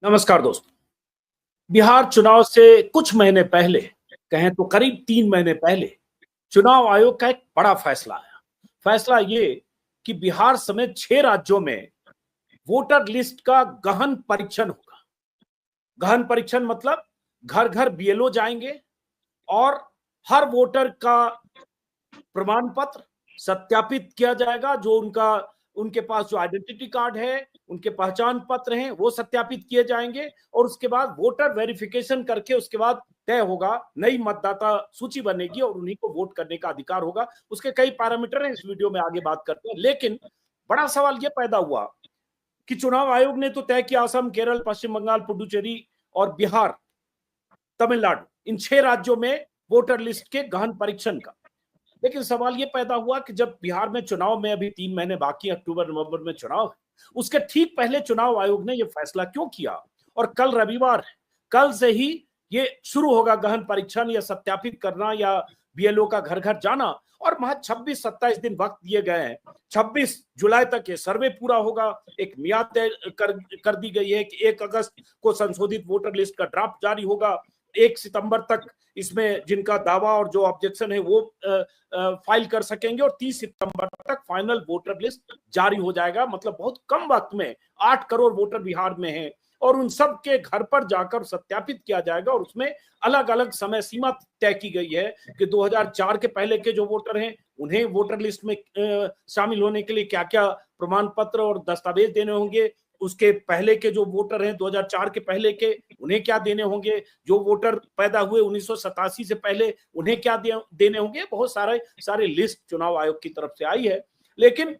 नमस्कार दोस्तों। बिहार चुनाव से कुछ महीने पहले, कहें तो करीब 3 महीने पहले, चुनाव आयोग का एक बड़ा फैसला आया। फैसला ये कि बिहार समेत 6 राज्यों में वोटर लिस्ट का गहन परीक्षण होगा। गहन परीक्षण मतलब घर घर बीएलओ जाएंगे और हर वोटर का प्रमाण पत्र सत्यापित किया जाएगा। जो उनके पास जो आइडेंटिटी कार्ड है, उनके पहचान पत्र हैं, वो सत्यापित किए जाएंगे और उसके बाद वोटर वेरिफिकेशन करके उसके बाद तय होगा, नई मतदाता सूची बनेगी और उन्हीं को वोट करने का अधिकार होगा। उसके कई पैरामीटर हैं, इस वीडियो में आगे बात करते हैं। लेकिन बड़ा सवाल यह पैदा हुआ कि चुनाव आयोग ने तो तय किया असम, केरल, पश्चिम बंगाल, पुडुचेरी और बिहार, तमिलनाडु, इन 6 राज्यों में वोटर लिस्ट के गहन परीक्षण का। लेकिन सवाल यह पैदा हुआ कि जब बिहार में चुनाव में अभी 3 महीने बाकी, अक्टूबर नवंबर में चुनाव है, उसके ठीक पहले चुनाव आयोग ने यह फैसला क्यों किया? और कल रविवार है, कल से ही ये शुरू होगा गहन परीक्षण या सत्यापित करना या बीएलओ का घर घर जाना। और महज 26-27 दिन वक्त दिए गए हैं। 26 जुलाई तक ये सर्वे पूरा होगा। एक मियाद तय कर दी गई है कि 1 अगस्त को संशोधित वोटर लिस्ट का ड्राफ्ट जारी होगा। 1 सितंबर तक इसमें जिनका दावा और जो ऑब्जेक्शन है वो फाइल कर सकेंगे और 30 सितंबर तक फाइनल वोटर लिस्ट जारी हो जाएगा। मतलब बहुत कम वक्त में 8 करोड़ वोटर बिहार में हैं और उन सब के घर पर जाकर सत्यापित किया जाएगा। और उसमें अलग अलग समय सीमा तय की गई है कि 2004 के पहले के जो वोटर हैं उन्हें वोटर लिस्ट में शामिल होने के लिए क्या क्या प्रमाण पत्र और दस्तावेज देने होंगे, उसके पहले के जो वोटर हैं 2004 के पहले के, उन्हें क्या देने होंगे, जो वोटर पैदा हुए 1987 से पहले उन्हें क्या देने होंगे। बहुत सारे लिस्ट चुनाव आयोग की तरफ से आई है। लेकिन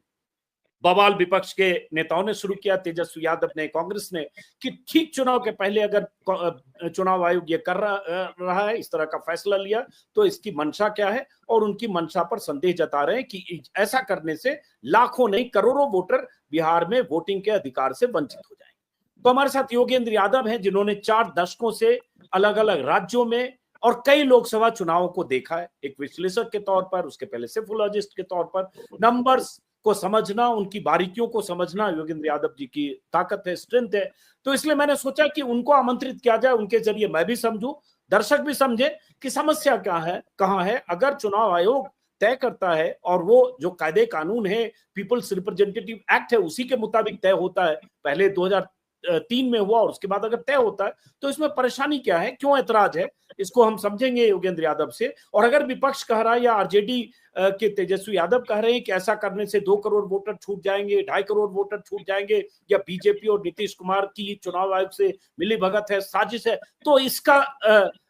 बवाल विपक्ष के नेताओं ने शुरू किया, तेजस्वी यादव ने, कांग्रेस ने, कि ठीक चुनाव के पहले अगर चुनाव आयोग ये कर रहा है, इस तरह का फैसला लिया, तो इसकी मंशा क्या है। और उनकी मंशा पर संदेह जता रहे हैं कि ऐसा करने से लाखों नहीं करोड़ों वोटर बिहार में वोटिंग के अधिकार से वंचित हो जाएंगे। तो हमारे साथ योगेंद्र यादव हैं, जिन्होंने 4 दशकों से अलग अलग राज्यों में और कई लोकसभा चुनावों को देखा है, एक विश्लेषक के तौर पर, उसके पहले सिफोलॉजिस्ट के तौर पर। नंबर्स को समझना, उनकी बारीकियों को समझना योगेंद्र यादव जी की ताकत है, स्ट्रेंथ है। तो इसलिए मैंने सोचा कि उनको आमंत्रित किया जाए, उनके जरिए मैं भी समझूं, दर्शक भी समझे कि समस्या क्या है, कहां है। अगर चुनाव आयोग तय करता है और वो जो कायदे कानून है, पीपल्स रिप्रेजेंटेटिव एक्ट है, उसी के मुताबिक तय होता है, पहले 2003 में हुआ और उसके बाद अगर तय होता है, तो इसमें परेशानी क्या है, क्यों ऐतराज है, इसको हम समझेंगे योगेंद्र यादव से। और अगर विपक्ष कह रहा है या आरजेडी के तेजस्वी यादव कह रहे हैं कि ऐसा करने से 2 करोड़ वोटर छूट जाएंगे, 2.5 करोड़ वोटर छूट जाएंगे, या बीजेपी और नीतीश कुमार की चुनाव आयोग से मिली भगत है, साजिश है, तो इसका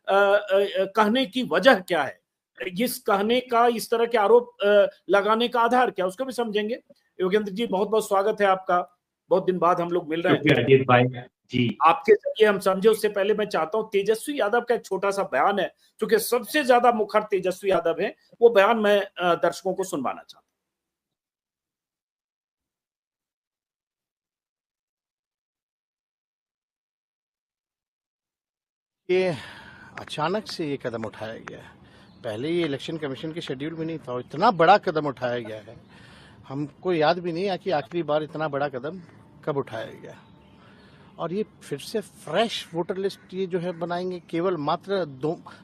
कहने की वजह क्या है, इस कहने का, इस तरह के आरोप लगाने का आधार क्या, उसको भी समझेंगे। योगेंद्र जी, बहुत बहुत स्वागत है आपका। बहुत दिन बाद हम लोग मिल रहे हैं। अजीत भाई जी, आपके जरिए हम समझे, उससे पहले मैं चाहता हूं तेजस्वी यादव का एक छोटा सा बयान है, क्योंकि सबसे ज्यादा मुखर तेजस्वी यादव है, वो बयान मैं दर्शकों को सुनवाना चाहता हूं। ये अचानक से ये कदम उठाया गया है। पहले ये इलेक्शन कमीशन के शेड्यूल में नहीं था और इतना बड़ा कदम उठाया गया है, हमको याद भी नहीं है कि आखिरी बार इतना बड़ा कदम कब उठाया गया। और ये फिर से फ्रेश वोटर लिस्ट ये जो है बनाएंगे केवल मात्र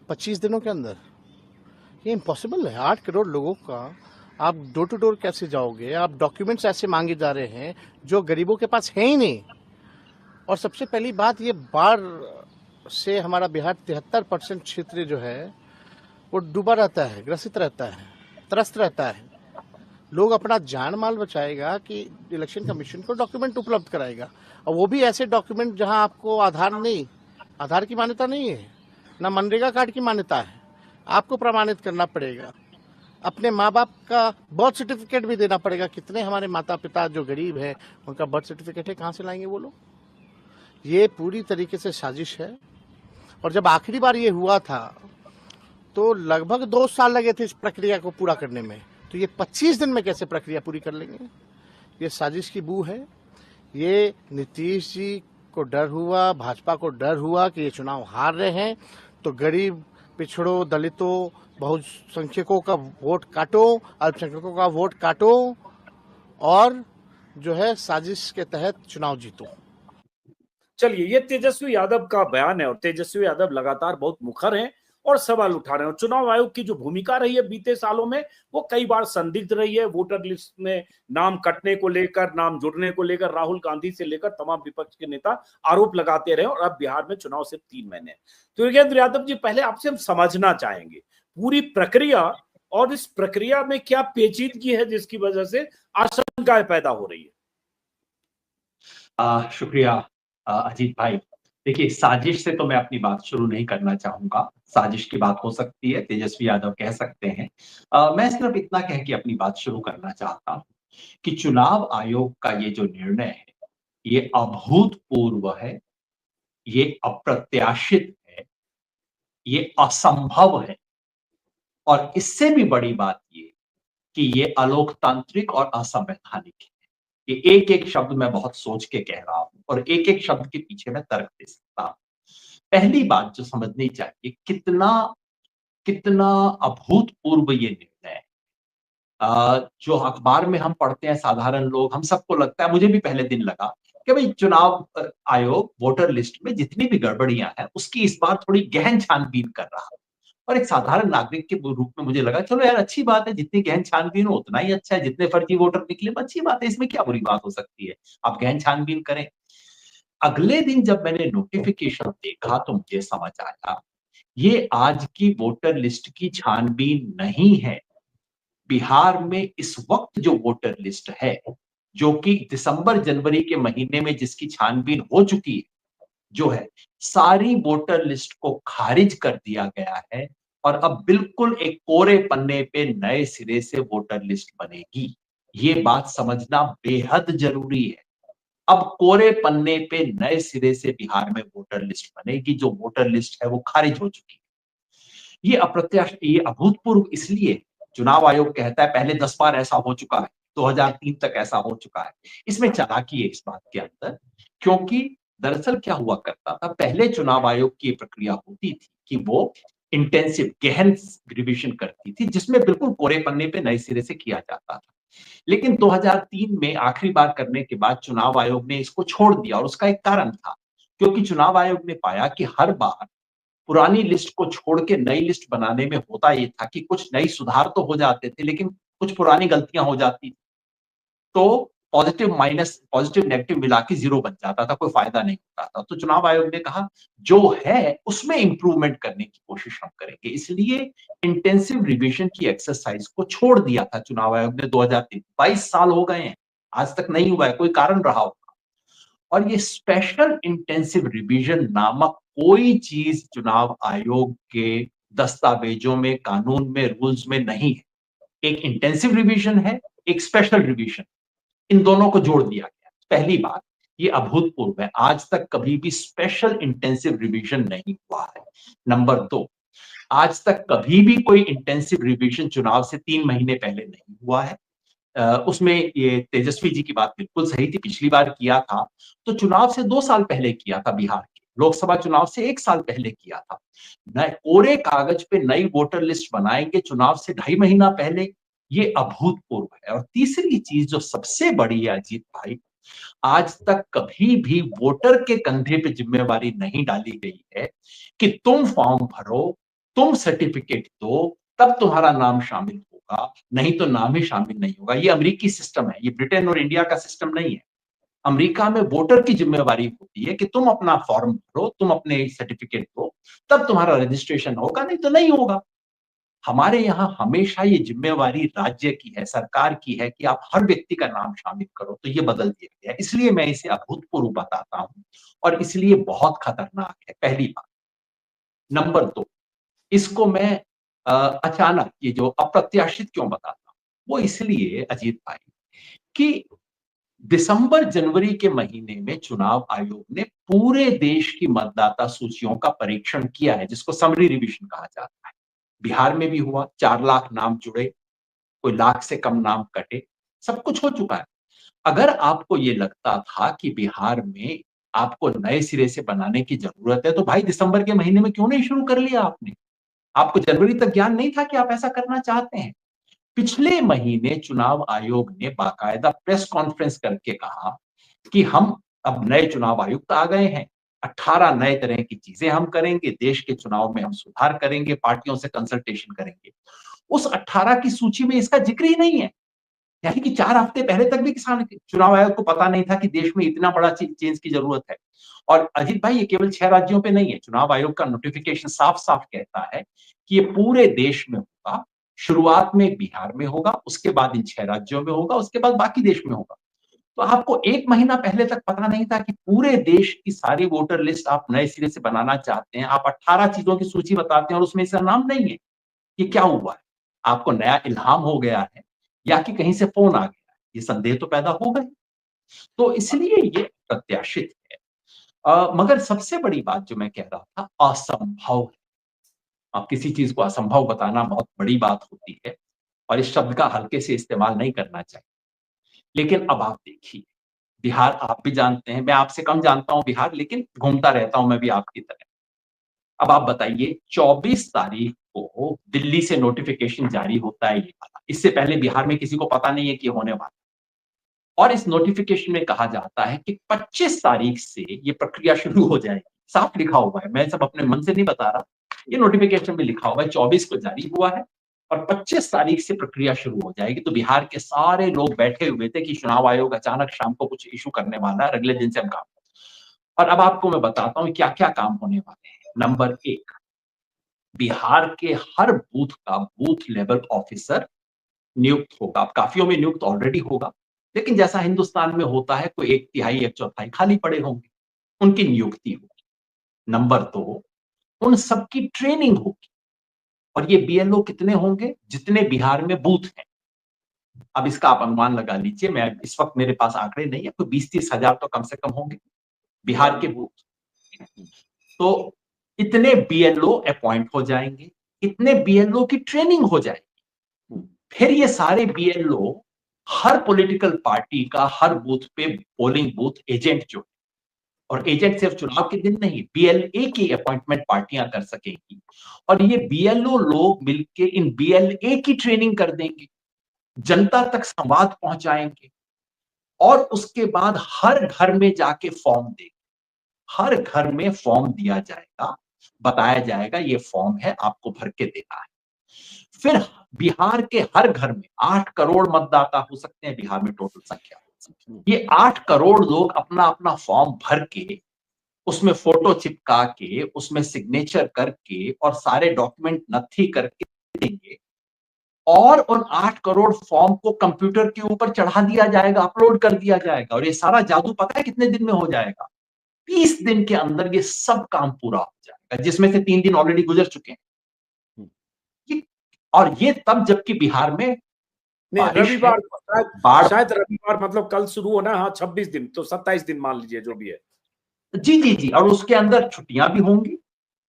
25 दिनों के अंदर। ये इम्पॉसिबल है। 8 करोड़ लोगों का आप डोर टू डोर कैसे जाओगे? आप डॉक्यूमेंट्स ऐसे मांगे जा रहे हैं जो गरीबों के पास है ही नहीं। और सबसे पहली बात, ये बाढ़ से हमारा बिहार 73% क्षेत्र जो है वो डूबा रहता है, ग्रसित रहता है, त्रस्त रहता है। लोग अपना जान माल बचाएगा कि इलेक्शन कमीशन को डॉक्यूमेंट उपलब्ध कराएगा, और वो भी ऐसे डॉक्यूमेंट जहां आपको आधार की मान्यता नहीं है, ना मनरेगा कार्ड की मान्यता है। आपको प्रमाणित करना पड़ेगा, अपने माँ बाप का बर्थ सर्टिफिकेट भी देना पड़ेगा। कितने हमारे माता पिता जो गरीब है, उनका बर्थ सर्टिफिकेट है, कहाँ से लाएंगे वो लोग? ये पूरी तरीके से साजिश है। और जब आखिरी बार ये हुआ था तो लगभग 2 साल लगे थे इस प्रक्रिया को पूरा करने में, तो ये 25 दिन में कैसे प्रक्रिया पूरी कर लेंगे? ये साजिश की बू है। ये नीतीश जी को डर हुआ, भाजपा को डर हुआ कि ये चुनाव हार रहे हैं, तो गरीब, पिछड़ों, दलितों, बहुसंख्यकों का वोट काटो, अल्पसंख्यकों का वोट काटो और जो है साजिश के तहत चुनाव जीतो। चलिए, ये तेजस्वी यादव का बयान है और तेजस्वी यादव लगातार बहुत मुखर हैं और सवाल उठा रहे हैं। चुनाव आयोग की जो भूमिका रही है बीते सालों में, वो कई बार संदिग्ध रही है। वोटर लिस्ट में नाम कटने को लेकर, नाम जुड़ने को लेकर राहुल गांधी से लेकर तमाम विपक्ष के नेता आरोप लगाते रहे और अब बिहार में चुनाव सिर्फ 3 महीने हैं। तो योगेंद्र यादव जी, पहले आपसे हम समझना चाहेंगे पूरी प्रक्रिया और इस प्रक्रिया में क्या पेचीदगी है जिसकी वजह से आशंकाएं पैदा हो रही है। शुक्रिया अजीत भाई। देखिए, साजिश से तो मैं अपनी बात शुरू नहीं करना चाहूंगा। साजिश की बात हो सकती है, तेजस्वी यादव कह सकते हैं। मैं सिर्फ इतना कह के अपनी बात शुरू करना चाहता हूं कि चुनाव आयोग का ये जो निर्णय है, ये अभूतपूर्व है, ये अप्रत्याशित है, ये असंभव है। और इससे भी बड़ी बात ये कि ये अलोकतांत्रिक और असंवैधानिक है। ये एक एक शब्द मैं बहुत सोच के कह रहा हूं और एक एक शब्द के पीछे मैं तर्क दे सकता हूं। पहली बात जो समझनी चाहिए, कितना कितना अभूतपूर्व ये निर्णय है। जो अखबार में हम पढ़ते हैं साधारण लोग, हम सबको लगता है, मुझे भी पहले दिन लगा कि भाई चुनाव आयोग वोटर लिस्ट में जितनी भी गड़बड़ियां हैं उसकी इस बार थोड़ी गहन छानबीन कर रहा है। और एक साधारण नागरिक के रूप में मुझे लगा चलो यार अच्छी बात है, जितनी गहन छानबीन हो उतना ही अच्छा है, जितने फर्जी वोटर निकले अच्छी बात है, इसमें क्या बुरी बात हो सकती है, आप गहन छानबीन करें। अगले दिन जब मैंने नोटिफिकेशन देखा तो मुझे समझ आया ये आज की वोटर लिस्ट की छानबीन नहीं है। बिहार में इस वक्त जो वोटर लिस्ट है, जो कि दिसंबर जनवरी के महीने में जिसकी छानबीन हो चुकी है, जो है सारी वोटर लिस्ट को खारिज कर दिया गया है और अब बिल्कुल एक कोरे पन्ने पे नए सिरे से वोटर लिस्ट बनेगी। ये बात समझना बेहद जरूरी है। अब कोरे पन्ने पे नए सिरे से बिहार में वोटर लिस्ट बनेगी, जो वोटर लिस्ट है वो खारिज हो चुकी है। ये अप्रत्याशित, ये अभूतपूर्व इसलिए, चुनाव आयोग कहता है पहले 10 बार ऐसा हो चुका है, 2003 तक ऐसा हो चुका है। इसमें चालाकी है इस बात के अंदर, क्योंकि दरअसल क्या हुआ करता था, पहले चुनाव आयोग की प्रक्रिया होती थी कि वो इंटेंसिव गहन रिविजन करती थी, जिसमें बिल्कुल कोरे पन्ने पे नए सिरे से किया जाता था। लेकिन 2003 में आखिरी बार करने के बाद चुनाव आयोग ने इसको छोड़ दिया और उसका एक कारण था, क्योंकि चुनाव आयोग ने पाया कि हर बार पुरानी लिस्ट को छोड़ के नई लिस्ट बनाने में होता ये था कि कुछ नई सुधार तो हो जाते थे लेकिन कुछ पुरानी गलतियां हो जाती, तो पॉजिटिव नेगेटिव मिला के 0 बन जाता था, कोई फायदा नहीं होता था। तो चुनाव आयोग ने कहा जो है उसमें इंप्रूवमेंट करने की कोशिश हम करेंगे, इसलिए इंटेंसिव रिवीजन की एक्सरसाइज को छोड़ दिया था चुनाव आयोग ने 2003। 22 साल हो गए हैं, आज तक नहीं हुआ है, कोई कारण रहा होगा। और ये स्पेशल इंटेंसिव रिवीजन नामक कोई चीज चुनाव आयोग के दस्तावेजों में, कानून में, रूल्स में नहीं है। एक इंटेंसिव रिवीजन है, एक स्पेशल रिवीजन, इन दोनों को जोड़ दिया गया। पहली बात, ये अभूतपूर्व है, आज तक कभी भी स्पेशल इंटेंसिव रिवीजन नहीं हुआ है। नंबर 2, आज तक कभी भी कोई इंटेंसिव रिवीजन चुनाव से 3 महीने पहले नहीं हुआ है। उसमें ये तेजस्वी जी की बात बिल्कुल सही थी, पिछली बार किया था तो चुनाव से 2 साल पहले किया था, बिहार के लोकसभा चुनाव से 1 साल पहले किया था। नए कोरे कागज पे नई वोटर लिस्ट बनाएंगे चुनाव से 2.5 महीना पहले, ये अभूतपूर्व है। और तीसरी चीज जो सबसे बड़ी है अजीत भाई, आज तक कभी भी वोटर के कंधे पे जिम्मेवारी नहीं डाली गई है कि तुम फॉर्म भरो, तुम सर्टिफिकेट दो, तब तुम्हारा नाम शामिल होगा, नहीं तो नाम ही शामिल नहीं होगा। ये अमेरिकी सिस्टम है, ये ब्रिटेन और इंडिया का सिस्टम नहीं है। अमेरिका में वोटर की जिम्मेवारी होती है कि तुम अपना फॉर्म भरो, तुम अपने सर्टिफिकेट दो, तब तुम्हारा रजिस्ट्रेशन होगा, नहीं तो नहीं होगा। हमारे यहाँ हमेशा ये जिम्मेवारी राज्य की है, सरकार की है कि आप हर व्यक्ति का नाम शामिल करो, तो ये बदल दिया गया। इसलिए मैं इसे अभूतपूर्व बताता हूं और इसलिए बहुत खतरनाक है, पहली बात। नंबर 2, इसको मैं अचानक, ये जो अप्रत्याशित क्यों बताता हूं, वो इसलिए अजीत भाई कि दिसंबर जनवरी के महीने में चुनाव आयोग ने पूरे देश की मतदाता सूचियों का परीक्षण किया है, जिसको समरी रिवीजन कहा जाता है। बिहार में भी हुआ, 4 लाख नाम जुड़े, कोई लाख से कम नाम कटे, सब कुछ हो चुका है। अगर आपको ये लगता था कि बिहार में आपको नए सिरे से बनाने की जरूरत है, तो भाई दिसंबर के महीने में क्यों नहीं शुरू कर लिया आपने? आपको जनवरी तक ज्ञान नहीं था कि आप ऐसा करना चाहते हैं? पिछले महीने चुनाव आयोग ने बाकायदा प्रेस कॉन्फ्रेंस करके कहा कि हम अब नए चुनाव आयुक्त आ गए हैं, 18 नए तरह की चीजें हम करेंगे, देश के चुनाव में हम सुधार करेंगे, पार्टियों से कंसल्टेशन करेंगे। उस 18 की सूची में इसका जिक्र ही नहीं है। यानी कि 4 हफ्ते पहले तक भी किसान चुनाव आयोग को पता नहीं था कि देश में इतना बड़ा चेंज की जरूरत है। और अजीत भाई, ये केवल 6 राज्यों पे नहीं है, चुनाव आयोग का नोटिफिकेशन साफ-साफ कहता है कि ये पूरे देश में होगा। शुरुआत में बिहार में होगा, उसके बाद इन 6 राज्यों में होगा, उसके बाद बाकी देश में होगा। तो आपको 1 महीना पहले तक पता नहीं था कि पूरे देश की सारी वोटर लिस्ट आप नए सिरे से बनाना चाहते हैं। आप 18 चीजों की सूची बताते हैं और उसमें इसका नाम नहीं है। ये क्या हुआ है? आपको नया इल्हाम हो गया है या कि कहीं से फोन आ गया है? ये संदेह तो पैदा हो गए। तो इसलिए ये प्रत्याशित है। मगर सबसे बड़ी बात जो मैं कह रहा था, असंभव है। अब किसी चीज को असंभव बताना बहुत बड़ी बात होती है और इस शब्द का हल्के से इस्तेमाल नहीं करना चाहिए। लेकिन अब आप देखिए, बिहार आप भी जानते हैं, मैं आपसे कम जानता हूं बिहार, लेकिन घूमता रहता हूं मैं भी आपकी तरह। अब आप बताइए, 24 तारीख को दिल्ली से नोटिफिकेशन जारी होता है ये वाला। इससे पहले बिहार में किसी को पता नहीं है कि होने वाला। और इस नोटिफिकेशन में कहा जाता है कि 25 तारीख से ये प्रक्रिया शुरू हो जाएगी। साफ लिखा हुआ है, मैं सब अपने मन से नहीं बता रहा, ये नोटिफिकेशन में लिखा हुआ है। 24 को जारी हुआ है और 25 तारीख से प्रक्रिया शुरू हो जाएगी। तो बिहार के सारे लोग बैठे हुए थे कि चुनाव आयोग अचानक शाम को कुछ इशू करने वाला है, अगले दिन से हम काम करें। और अब आपको मैं बताता हूँ क्या क्या काम होने वाले हैं। नंबर 1, बिहार के हर बूथ का बूथ लेवल ऑफिसर नियुक्त होगा। अब काफियों में नियुक्त ऑलरेडी होगा, लेकिन जैसा हिंदुस्तान में होता है, कोई 1/3 1/4 खाली पड़े होंगे, उनकी नियुक्ति होगी। नंबर 2, उन सबकी ट्रेनिंग होगी। और ये बीएलओ कितने होंगे? जितने बिहार में बूथ हैं। अब इसका आप अनुमान लगा लीजिए, मैं इस वक्त मेरे पास आंकड़े नहीं है, कोई 20-30 हजार तो कम से कम होंगे बिहार के बूथ। तो इतने बीएलओ अपॉइंट हो जाएंगे, इतने बीएलओ की ट्रेनिंग हो जाएगी। फिर ये सारे बीएलओ हर पॉलिटिकल पार्टी का हर बूथ पे पोलिंग बूथ एजेंट जो, और एजेंट सिर्फ चुनाव के दिन नहीं, बीएलए की अपॉइंटमेंट पार्टियां कर सकेंगी। और ये बीएलओ लोग मिलके इन बीएलए की ट्रेनिंग कर देंगे, जनता तक संवाद पहुंचाएंगे और उसके बाद हर घर में जाके फॉर्म देंगे। हर घर में फॉर्म दिया जाएगा, बताया जाएगा ये फॉर्म है, आपको भर के देना है। फिर बिहार के हर घर में 8 करोड़ मतदाता हो सकते हैं बिहार में टोटल संख्या। ये 8 करोड़ लोग अपना अपना फॉर्म भर के, उसमें फोटो चिपका के, उसमें सिग्नेचर करके और सारे डॉक्यूमेंट नथी करके देंगे। और उन 8 करोड़ फॉर्म को कंप्यूटर के ऊपर चढ़ा दिया जाएगा, अपलोड कर दिया जाएगा। और ये सारा जादू पता है कितने दिन में हो जाएगा? 30 दिन के अंदर ये सब काम पूरा हो जाएगा, जिसमें से 3 दिन ऑलरेडी गुजर चुके हैं। और ये तब जबकि बिहार में रविवार, शायद रविवार मतलब कल शुरू होना। हाँ, 26 दिन तो 27 दिन मान लीजिए जो भी है। जी जी जी, और उसके अंदर छुट्टियां भी होंगी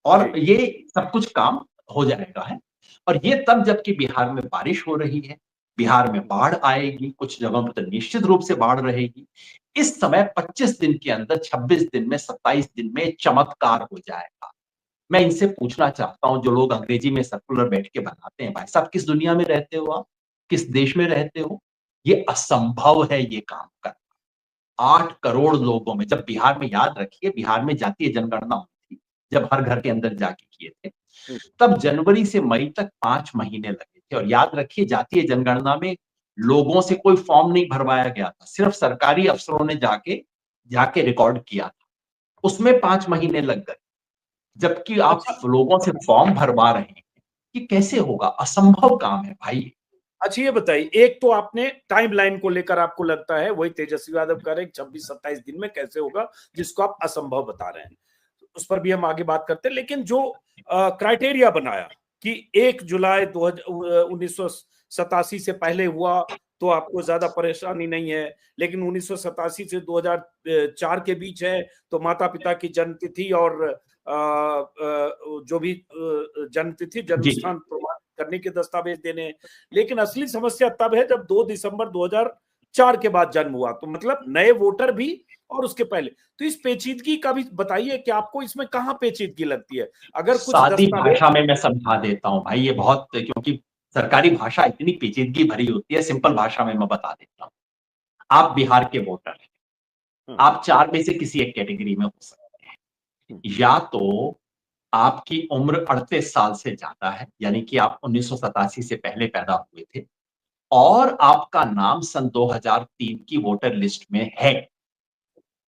और ये सब कुछ काम हो जाएगा है। और ये तब जबकि बिहार में बारिश हो रही है, बिहार में बाढ़ आएगी, कुछ जगहों पर तो निश्चित रूप से बाढ़ रहेगी। इस समय 25 दिन के अंदर, 26 दिन में, 27 दिन में चमत्कार हो जाएगा। मैं इनसे पूछना चाहता हूं, जो लोग अंग्रेजी में सर्कुलर बैठ के बनाते हैं, भाई साहब किस दुनिया में रहते हो आप, किस देश में रहते हो? ये असंभव है ये काम करना। 8 करोड़ लोगों में, जब बिहार में, याद रखिए बिहार में जातीय जनगणना हुई थी, जब हर घर के अंदर जाके किए थे, तब जनवरी से मई तक 5 महीने लगे थे। और याद रखिए जातीय जनगणना में लोगों से कोई फॉर्म नहीं भरवाया गया था, सिर्फ सरकारी अफसरों ने जाके रिकॉर्ड किया था, उसमें 5 महीने लग गए। जबकि आप लोगों से फॉर्म भरवा रहे हैं, ये कैसे होगा? असंभव काम है भाई। अच्छा ये बताइए, एक तो आपने टाइमलाइन को लेकर आपको लगता है, वही तेजस्वी यादव कह रहे हैं 26-27 दिन में कैसे होगा, जिसको आप असंभव बता रहे हैं, उस पर भी हम आगे बात करते हैं। लेकिन जो क्राइटेरिया बनाया कि 1 जुलाई 1987 से पहले हुआ तो आपको ज्यादा परेशानी नहीं है, लेकिन 1987 से 2004 के बीच है तो माता पिता की जन्मतिथि और जो भी जन्मतिथि, जन्मस्थान प्रमाण करने के दस्तावेज देने। लेकिन असली समस्या तब है जब 2 दिसंबर 2004 के बाद जन्म हुआ, तो मतलब नए वोटर भी और उसके पहले। तो इस पेचीदगी का भी बताइए कि आपको इसमें कहां पेचीदगी लगती है? अगर कुछ सादी भाषा में मैं समझा देता हूं भाई, ये बहुत, क्योंकि सरकारी भाषा इतनी पेचीदगी भरी होती है, सिंपल भाषा में मैं बता देता हूं। आप बिहार के वोटर हैं, आप 4 में से किसी एक कैटेगरी में हो सकते हैं। या तो आपकी उम्र 38 साल से ज्यादा है, यानी कि आप 1987 से पहले पैदा हुए थे और आपका नाम सन 2003 की वोटर लिस्ट में है।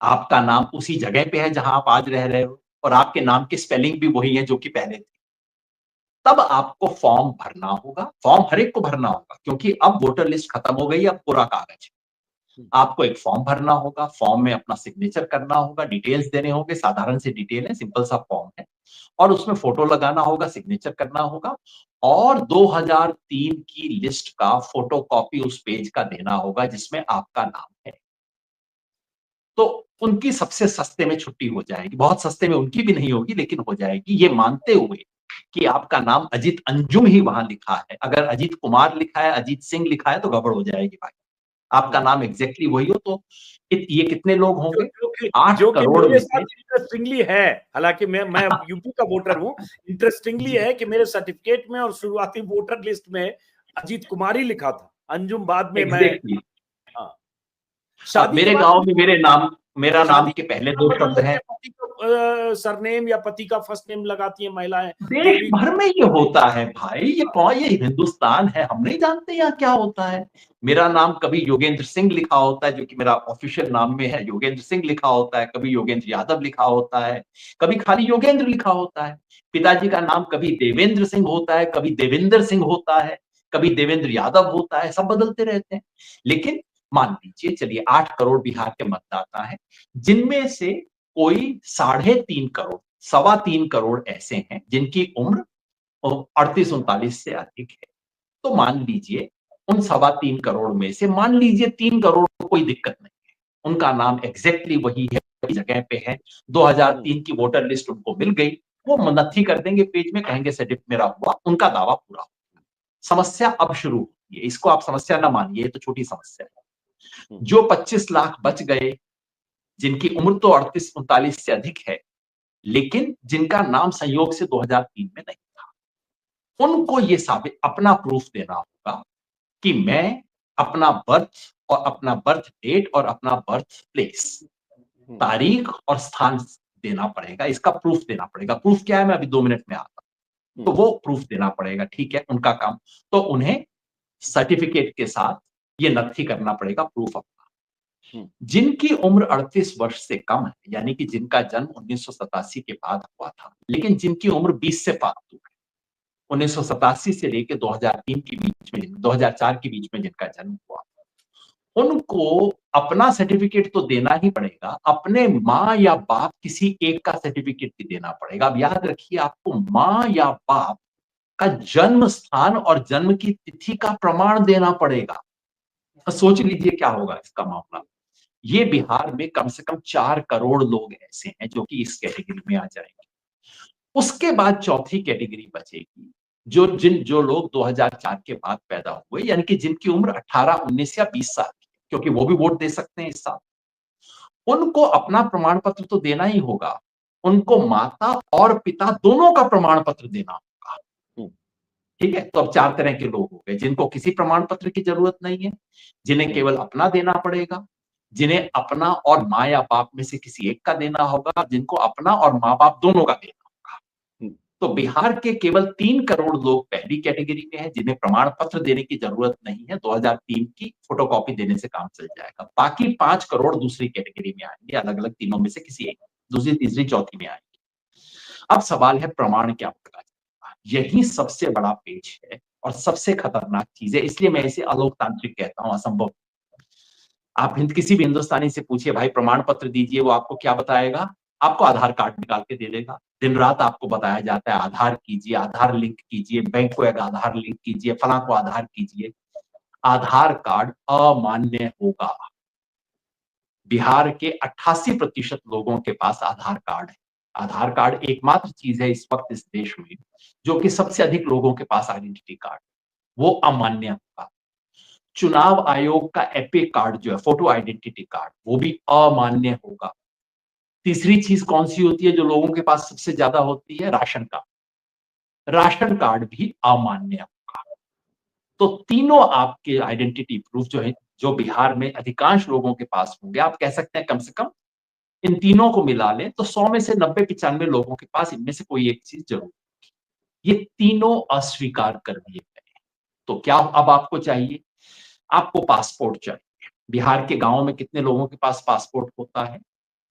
आपका नाम उसी जगह पे है जहां आप आज रह रहे हो और आपके नाम की स्पेलिंग भी वही है जो कि पहले थी। तब आपको फॉर्म भरना होगा। फॉर्म हर एक को भरना होगा क्योंकि अब वोटर लिस्ट खत्म हो गई, अब पूरा कागज है। आपको एक फॉर्म भरना होगा, फॉर्म में अपना सिग्नेचर करना होगा, डिटेल्स देने होंगे, साधारण सी डिटेल है, सिंपल सा फॉर्म है और उसमें फोटो लगाना होगा, सिग्नेचर करना होगा और 2003 की लिस्ट का फोटोकॉपी उस पेज का देना होगा जिसमें आपका नाम है। तो उनकी सबसे सस्ते में छुट्टी हो जाएगी। बहुत सस्ते में उनकी भी नहीं होगी लेकिन हो जाएगी, ये मानते हुए कि आपका नाम अजीत अंजुम ही वहां लिखा है। अगर अजीत कुमार लिखा है, अजीत सिंह लिखा है तो गड़बड़ हो जाएगी भाई। आपका नाम एग्जैक्टली वही हो तो ये कितने लोग होंगे? 8 जो कि करोड़ मेरे में साथ से इंटरेस्टिंगली है, हालांकि मैं यूपी का वोटर हूँ। इंटरेस्टिंगली है कि मेरे सर्टिफिकेट में और शुरुआती वोटर लिस्ट में अजीत कुमार ही लिखा था, अंजुम बाद में मैं। एग्जैक्टली। हाँ, शादी के मेरे बाद गांव में मेरा नाम शादी के पहले नाम 2 बदल शब्द लेते हैं। हैं, पति का सरनेम या पति का फर्स्ट नेम लगाती हैं महिलाएं, जो देश भी। भर में ये होता है भाई। ये कौन, ये हिंदुस्तान है, हम नहीं जानते यहाँ क्या होता है। मेरा नाम कभी योगेंद्र सिंह लिखा होता है जो कि मेरा ऑफिशियल नाम में है, योगेंद्र सिंह लिखा होता है, कभी योगेंद्र यादव लिखा होता है, कभी खाली योगेंद्र लिखा होता है। पिताजी का नाम कभी देवेंद्र सिंह होता है, कभी देवेंद्र सिंह होता है, कभी देवेंद्र यादव होता है, सब बदलते रहते हैं। लेकिन मान लीजिए, चलिए 8 करोड़ बिहार के मतदाता हैं, जिनमें से कोई 3.5 करोड़, 3.25 करोड़ ऐसे हैं जिनकी उम्र 38-39 से अधिक है। तो मान लीजिए उन 3.25 करोड़ में से मान लीजिए 3 करोड़ को कोई दिक्कत नहीं है, उनका नाम एग्जैक्टली वही है, वही जगह पे है, 2003 की वोटर लिस्ट उनको मिल गई, वो नत्थी कर देंगे पेज में, कहेंगे सर्टिफिकेट मेरा हुआ, उनका दावा पूरा हो। समस्या अब शुरू होती है। इसको आप समस्या ना मानिए, ये तो छोटी समस्या है। जो 25 लाख बच गए, जिनकी उम्र तो 38-39 से अधिक है लेकिन जिनका नाम संयोग से 2003 में नहीं था, उनको ये साबित अपना प्रूफ देना होगा कि मैं अपना बर्थ और अपना बर्थ डेट और अपना बर्थ प्लेस, तारीख और स्थान देना पड़ेगा। इसका प्रूफ देना पड़ेगा। प्रूफ क्या है, मैं अभी 2 मिनट में आता हूं। तो वो प्रूफ देना पड़ेगा, ठीक है, उनका काम। तो उन्हें सर्टिफिकेट के साथ ये नत्थी करना पड़ेगा, प्रूफ अपना। जिनकी उम्र 38 वर्ष से कम है, यानी कि जिनका जन्म 1987 के बाद हुआ था, लेकिन जिनकी उम्र 20 से फालतू है, 1987 से लेकर 2003 के बीच में, 2004 के बीच में जिनका जन्म हुआ, उनको अपना सर्टिफिकेट तो देना ही पड़ेगा, अपने माँ या बाप किसी एक का सर्टिफिकेट भी देना पड़ेगा। अब याद रखिए, आपको माँ या बाप का जन्म स्थान और जन्म की तिथि का प्रमाण देना पड़ेगा। तो सोच लीजिए क्या होगा इसका मामला। ये बिहार में कम से कम 4 करोड़ लोग ऐसे हैं जो कि इस कैटेगरी में आ जाएंगे। उसके बाद चौथी कैटेगरी बचेगी, जो लोग 2004 के बाद पैदा हुए, यानी कि जिनकी उम्र 18, 19 या 20 साल की, क्योंकि वो भी वोट दे सकते हैं इस साल। उनको अपना प्रमाण पत्र तो देना ही होगा। उनको माता और पिता दोनों का प्रमाण पत्र देना होगा। ठीक है, तो अब 4 तरह के लोग हो गए, जिनको किसी प्रमाण पत्र की जरूरत नहीं है, जिन्हें केवल अपना देना पड़ेगा, जिन्हें अपना और माँ या बाप में से किसी एक का देना होगा, जिनको अपना और माँ बाप दोनों का देना होगा। तो बिहार के केवल 3 करोड़ लोग पहली कैटेगरी में हैं, जिन्हें प्रमाण पत्र देने की जरूरत नहीं है, 2003 की फोटोकॉपी देने से काम चल जाएगा। बाकी 5 करोड़ दूसरी कैटेगरी में आएंगे, अलग अलग तीनों में से किसी एक, दूसरी, तीसरी, चौथी में आएंगे। अब सवाल है प्रमाण क्या होगा। यही सबसे बड़ा पेच है और सबसे खतरनाक चीज है, इसलिए मैं इसे अलोकतांत्रिक कहता हूं, असंभव। आप किसी भी हिंदुस्तानी से पूछिए भाई प्रमाण पत्र दीजिए, वो आपको क्या बताएगा? आपको आधार कार्ड निकाल के दे देगा। दिन रात आपको बताया जाता है आधार कीजिए, आधार लिंक कीजिए, बैंक को एक आधार लिंक कीजिए, फला को आधार कीजिए। आधार कार्ड अमान्य होगा। बिहार के 88% लोगों के पास आधार कार्ड है। आधार कार्ड एकमात्र चीज है इस वक्त इस देश में जो कि सबसे अधिक लोगों के पास आइडेंटिटी कार्ड, वो अमान्य होगा। चुनाव आयोग का एपिक कार्ड जो है, फोटो आइडेंटिटी कार्ड, वो भी अमान्य होगा। तीसरी चीज कौन सी होती है जो लोगों के पास सबसे ज्यादा होती है? Ration card. राशन कार्ड भी अमान्य होगा। तो तीनों आपके आइडेंटिटी प्रूफ जो है जो बिहार में अधिकांश लोगों के पास होंगे, आप कह सकते हैं कम से कम इन तीनों को मिला लें तो 100 में से 90-95 लोगों के पास इनमें से कोई एक चीज जरूर, ये तीनों अस्वीकार कर दिए गए। तो क्या अब आपको चाहिए? आपको पासपोर्ट चाहिए। बिहार के गांवों में कितने लोगों के पास पासपोर्ट होता है?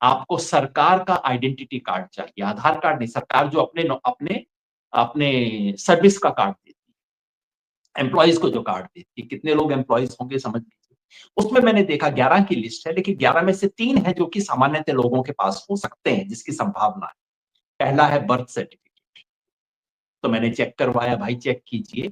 आपको सरकार का आइडेंटिटी कार्ड चाहिए, आधार कार्ड नहीं, सरकार जो अपने अपने अपने सर्विस का कार्ड देती है, एम्प्लॉइज को जो कार्ड देती है, कितने लोग एम्प्लॉइज होंगे समझ लीजिए। उसमें मैंने देखा 11 की लिस्ट है, लेकिन 11 में से 3 है जो कि सामान्यतः लोगों के पास हो सकते हैं, जिसकी संभावना है। पहला है बर्थ सर्टिफिकेट। तो मैंने चेक करवाया, भाई चेक कीजिए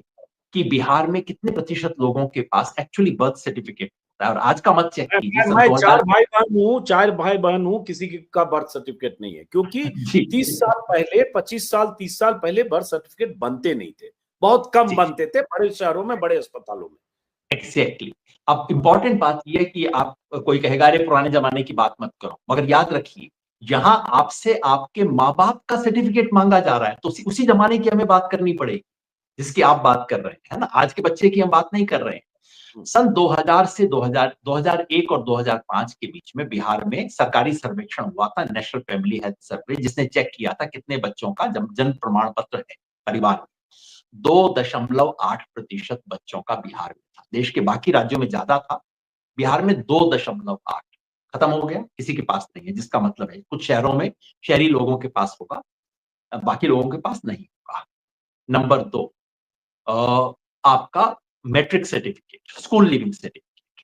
कि बिहार में कितने प्रतिशत लोगों के पास एक्चुअली बर्थ सर्टिफिकेट होता है। और आज का मत चेक कीजिए, सन मैं 2000 चार भाई बहन हूँ, किसी का बर्थ सर्टिफिकेट नहीं है, क्योंकि 30 साल पहले, 25 साल 30 साल पहले बर्थ सर्टिफिकेट बनते नहीं थे, बहुत कम बनते थे बड़े शहरों में, बड़े अस्पतालों में। एग्जैक्टली। अब इंपॉर्टेंट बात यह है कि आप, कोई कहेगा अरे पुराने जमाने की बात मत करो, मगर याद रखिए यहां आपसे आपके माँ बाप का सर्टिफिकेट मांगा जा रहा है, तो उसी जमाने की हमें बात करनी पड़ेगी जिसकी आप बात कर रहे हैं, है ना। आज के बच्चे की हम बात नहीं कर रहे हैं। सन 2000 से 2001 और 2005 के बीच में बिहार में सरकारी सर्वेक्षण हुआ था, नेशनल फैमिली हेल्थ सर्वे, जिसने चेक किया था कितने बच्चों का जन्म प्रमाण पत्र है परिवार में। 2.8% बच्चों का बिहार में था। देश के बाकी राज्यों में ज्यादा था, बिहार में 2.8। खत्म हो गया, किसी के पास नहीं है, जिसका मतलब है कुछ शहरों में शहरी लोगों के पास होगा, बाकी लोगों के पास नहीं होगा। नंबर 2, आपका matric certificate, school leaving certificate.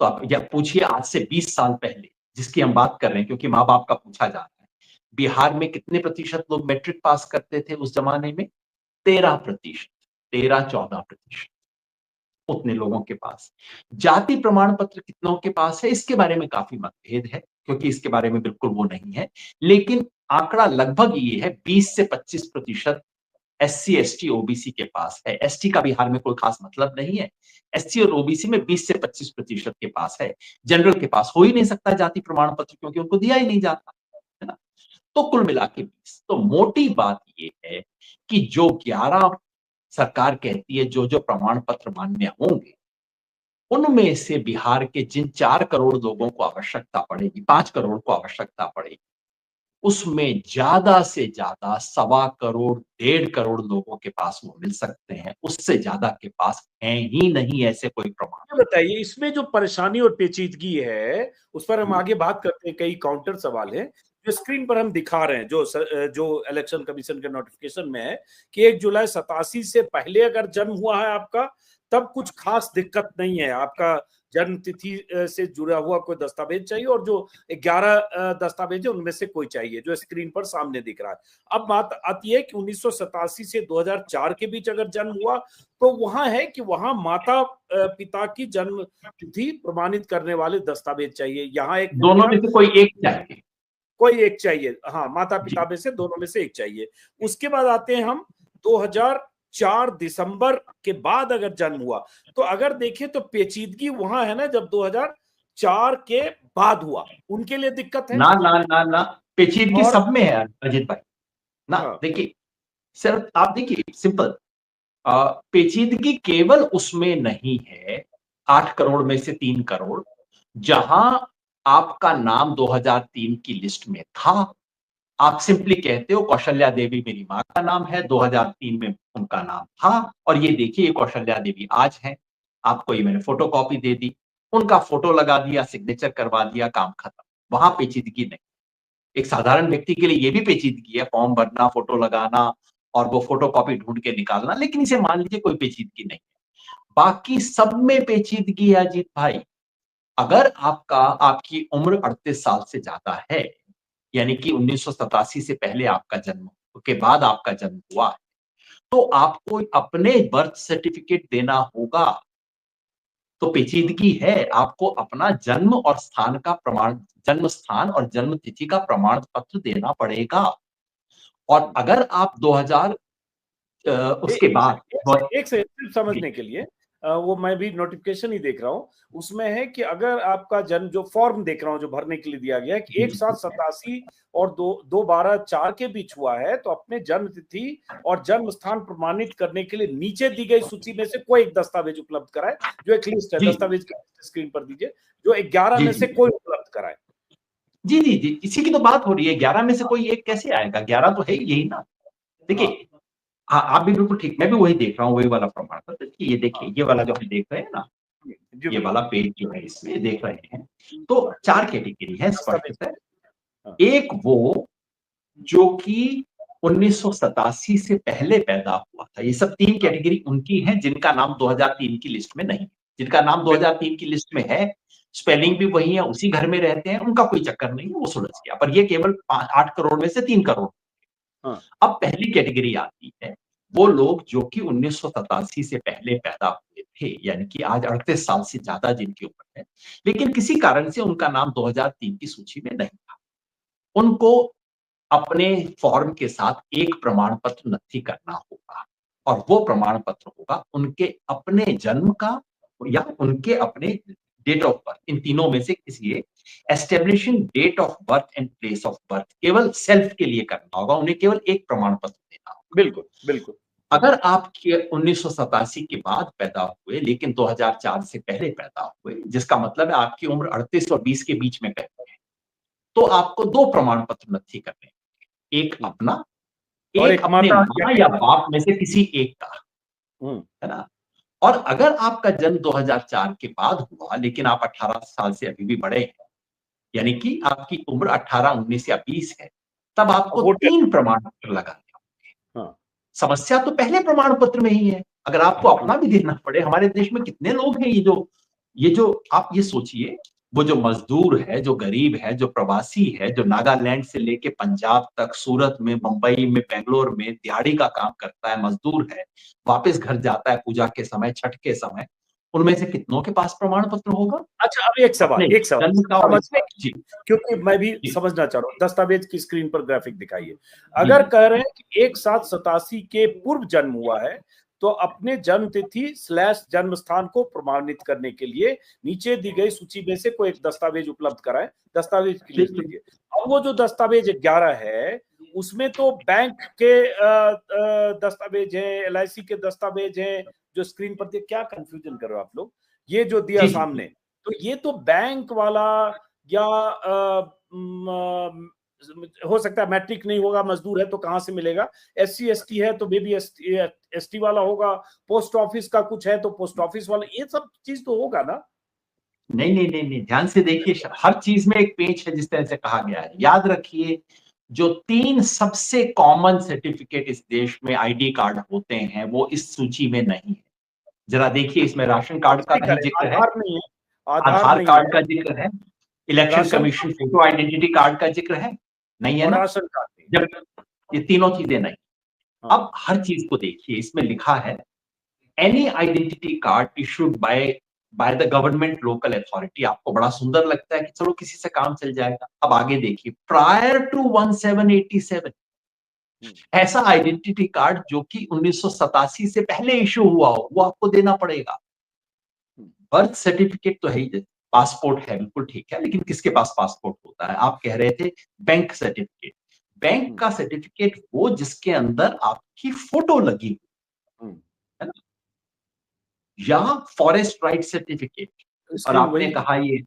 तो आप या पूछिए आज से 20 साल पहले, जिसकी हम बात कर रहे हैं क्योंकि माँ बाप का पूछा जा रहा है, बिहार में कितने प्रतिशत लोग मैट्रिक पास करते थे उस जमाने में? 13%, 13-14%, उतने लोगों के पास। जाति प्रमाण पत्र कितनों के पास है, इसके बारे में काफी मतभेद है, क्योंकि इसके बारे में बिल्कुल वो नहीं है, लेकिन आंकड़ा लगभग ये है 20 से 25% SC ST OBC के पास है। ST का बिहार में कोई खास मतलब नहीं है, SC और OBC में 20 से 25% के पास है। जनरल के पास हो ही नहीं सकता जाति प्रमाण पत्र, क्योंकि उनको दिया ही नहीं जाता, है ना। तो कुल मिला के 20। तो मोटी बात ये है कि जो 11 सरकार कहती है जो जो प्रमाण पत्र मान्य होंगे, उनमें से बिहार के जिन 4 करोड़ लोगों को आवश्यकता पड़ेगी, 5 करोड़ को आवश्यकता पड़ेगी, उसमें ज्यादा से ज्यादा 1.25 करोड़ 1.5 करोड़ लोगों के पास वो मिल सकते हैं, उससे ज्यादा के पास है ही नहीं ऐसे कोई प्रमाण। बताइए, इसमें जो परेशानी और पेचीदगी है उस पर हम आगे बात करते हैं। कई काउंटर सवाल है जो स्क्रीन पर हम दिखा रहे हैं, जो इलेक्शन कमीशन के नोटिफिकेशन में है कि 1 जुलाई 87 से पहले अगर जन्म हुआ है आपका, तब कुछ खास दिक्कत नहीं है, आपका जन्म तिथि से जुड़ा हुआ कोई दस्तावेज चाहिए, और जो 11 दस्तावेज है उनमें से कोई चाहिए, जो स्क्रीन पर सामने दिख रहा है। अब बात आती है कि 1987 से 2004 के बीच अगर जन्म हुआ, तो वहां है कि वहां माता पिता की जन्म तिथि प्रमाणित करने वाले दस्तावेज चाहिए। यहाँ एक दोनों में से कोई एक चाहिए, कोई एक चाहिए, हाँ, माता पिता में से दोनों में से एक चाहिए। उसके बाद आते हैं हम 2004 दिसंबर के बाद अगर जन्म हुआ, तो अगर देखें तो पेचीदगी वहां है ना, जब 2004 के बाद हुआ, उनके लिए दिक्कत है ना ना ना ना, पेचीदगी सब में है अजीत भाई ना। हाँ। देखिए सिर्फ आप देखिए सिंपल, पेचीदगी केवल उसमें नहीं है 8 करोड़ में से 3 करोड़, जहां आपका नाम 2003 की लिस्ट में था, आप सिंपली कहते हो कौशल्या देवी मेरी मां का नाम है, 2003 में उनका नाम था, और ये देखिए कौशल्या देवी आज है। आपको ये मैंने फोटो कॉपी दे दी, उनका फोटो लगा दिया, सिग्नेचर करवा दिया, काम खत्म। वहां पेचीदगी नहीं। एक साधारण व्यक्ति के लिए ये भी पेचीदगी है, फॉर्म भरना, फोटो लगाना और वो फोटो कॉपी ढूंढ के निकालना, लेकिन इसे मान लीजिए कोई पेचीदगी नहीं है। बाकी सब में पेचीदगी है अजीत भाई। अगर आपकी उम्र 38 साल से ज्यादा है, यानी कि 1987 से पहले आपका जन्म के बाद आपका जन्म हुआ है, तो आपको अपने बर्थ सर्टिफिकेट देना होगा। तो पेचीदगी है, आपको अपना जन्म और स्थान का प्रमाण, जन्म स्थान और जन्म तिथि का प्रमाण पत्र देना पड़ेगा। और अगर आप 2000 उसके बाद एक से समझने के लिए, वो मैं भी नोटिफिकेशन ही देख रहा हूँ, उसमें है कि अगर आपका जन्म, जो फॉर्म देख रहा हूँ जो भरने के लिए दिया गया है कि 1/7/87 और 2/12/4 के बीच हुआ है, तो अपने जन्म तिथि और जन्म स्थान प्रमाणित करने के लिए नीचे दी गई सूची में से कोई एक दस्तावेज उपलब्ध कराए। जो एक लिस्ट है, जी। दस्तावेज की स्क्रीन पर दीजिए, जो 11 में से कोई उपलब्ध कराए। जी जी जी, इसी की तो बात हो रही है। 11 में से कोई एक कैसे आएगा? 11 तो है यही ना। देखिए, हाँ, आप भी बिल्कुल ठीक, मैं भी वही देख रहा हूँ, वही वाला प्रमाण पत्र। ये देखिए, ये वाला जो हम देख रहे हैं ना, ये वाला पेज जो है इसमें देख रहे हैं, तो 4 कैटेगरी है स्पष्टतः। एक वो जो कि 1987 से पहले पैदा हुआ था। ये सब 3 कैटेगरी उनकी हैं जिनका नाम 2003 की लिस्ट में नहीं, जिनका नाम 2003 की लिस्ट में है, स्पेलिंग भी वही है, उसी घर में रहते हैं, उनका कोई चक्कर नहीं है, वो सुलझ गया। पर ये केवल 8 करोड़ में से 3 करोड़। अब पहली कैटेगरी आती है वो लोग जो कि 1987 से पहले पैदा हुए थे, यानी कि आज 38 साल से ज्यादा जिनकी उम्र है, लेकिन किसी कारण से उनका नाम 2003 की सूची में नहीं था। उनको अपने फॉर्म के साथ एक प्रमाण पत्र नथी करना होगा, और वो प्रमाण पत्र होगा उनके अपने जन्म का या उनके अपने डेट ऑफ बर्थ। इन तीनों में से किसी एक establishing date of birth and place of birth केवल सेल्फ के लिए करना होगा, उन्हें केवल एक प्रमाण पत्र देना होगा। बिल्कुल बिल्कुल। अगर आप 1987 के बाद पैदा हुए लेकिन 2004 से पहले पैदा हुए, जिसका मतलब है आपकी उम्र 38 और 20 के बीच में पैदा है, तो आपको 2 प्रमाण पत्र नथी करने, एक अपना, एक अपने माँ या बाप में से किसी एक का, है ना। और अगर आपका जन्म 2004 के बाद हुआ लेकिन आप 18 साल से अभी भी बड़े हैं, यानी कि आपकी उम्र 18, 19 या 20 है, तब आपको 3 प्रमाण पत्र लगाने होंगे। समस्या तो पहले प्रमाण पत्र में ही है। अगर आपको अपना भी देना पड़े, हमारे देश में कितने लोग हैं ये जो आप ये सोचिए, वो जो मजदूर है, जो गरीब है, जो प्रवासी है, जो नागालैंड से लेके पंजाब तक, सूरत में, मुंबई में, बेंगलोर में दिहाड़ी का काम करता है, मजदूर है, वापस घर जाता है पूजा के समय, छठ के समय, उनमें से कितनों के पास प्रमाण पत्र होगा? अच्छा, अब एक सवाल समझने, क्योंकि मैं भी समझना चाह रहा हूँ, दस्तावेज की स्क्रीन पर ग्राफिक दिखाइए। अगर कह रहे हैं कि 1/7/87 के पूर्व जन्म हुआ है, तो अपने जन्म तिथि / जन्म स्थान को प्रमाणित करने के लिए नीचे दी गई सूची में से कोई एक दस्तावेज उपलब्ध कराएं। दस्तावेज की लिस्ट लीजिए। अब वो जो दस्तावेज 11 है, उसमें तो बैंक के दस्तावेज है, LIC के दस्तावेज है, जो स्क्रीन पर दिए। क्या कंफ्यूजन कर रहे हो आप लोग? ये जो दिया सामने, तो ये तो बैंक वाला या हो सकता है मैट्रिक नहीं होगा, मजदूर है तो कहां से मिलेगा, SC ST है तो बेबी ST वाला होगा, पोस्ट ऑफिस का कुछ है तो पोस्ट ऑफिस वाला, ये सब चीज तो होगा ना। नहीं नहीं नहीं नहीं, ध्यान से देखिए, हर चीज में एक पेच है, जिस तरह से कहा गया है। याद रखिए, जो 3 सबसे कॉमन सर्टिफिकेट इस देश में ID कार्ड होते हैं, वो इस सूची में नहीं है। जरा देखिए, इसमें राशन कार्ड का कहीं जिक्र है, आधार कार्ड का जिक्र है, election commission photo identity card का जिक्र है, नहीं है ना, राशन कार्ड, जब ये तीनों चीजें नहीं। अब हर चीज को देखिए, इसमें लिखा है any identity card issued by the government local authority. आपको बड़ा सुंदर लगता है कि चलो किसी से काम चल जाएगा। अब आगे देखिए, प्रायर टू 1787, ऐसा आइडेंटिटी कार्ड जो कि 1987 से पहले इशू हुआ हो, वो आपको देना पड़ेगा। बर्थ सर्टिफिकेट तो है ही, पासपोर्ट है, बिल्कुल ठीक है, लेकिन किसके पास पासपोर्ट होता है? आप कह रहे थे बैंक सर्टिफिकेट। बैंक का सर्टिफिकेट वो जिसके अंदर आपकी फोटो लगी है ना, या फॉरेस्ट राइट सर्टिफिकेट। और आपने कहा ये,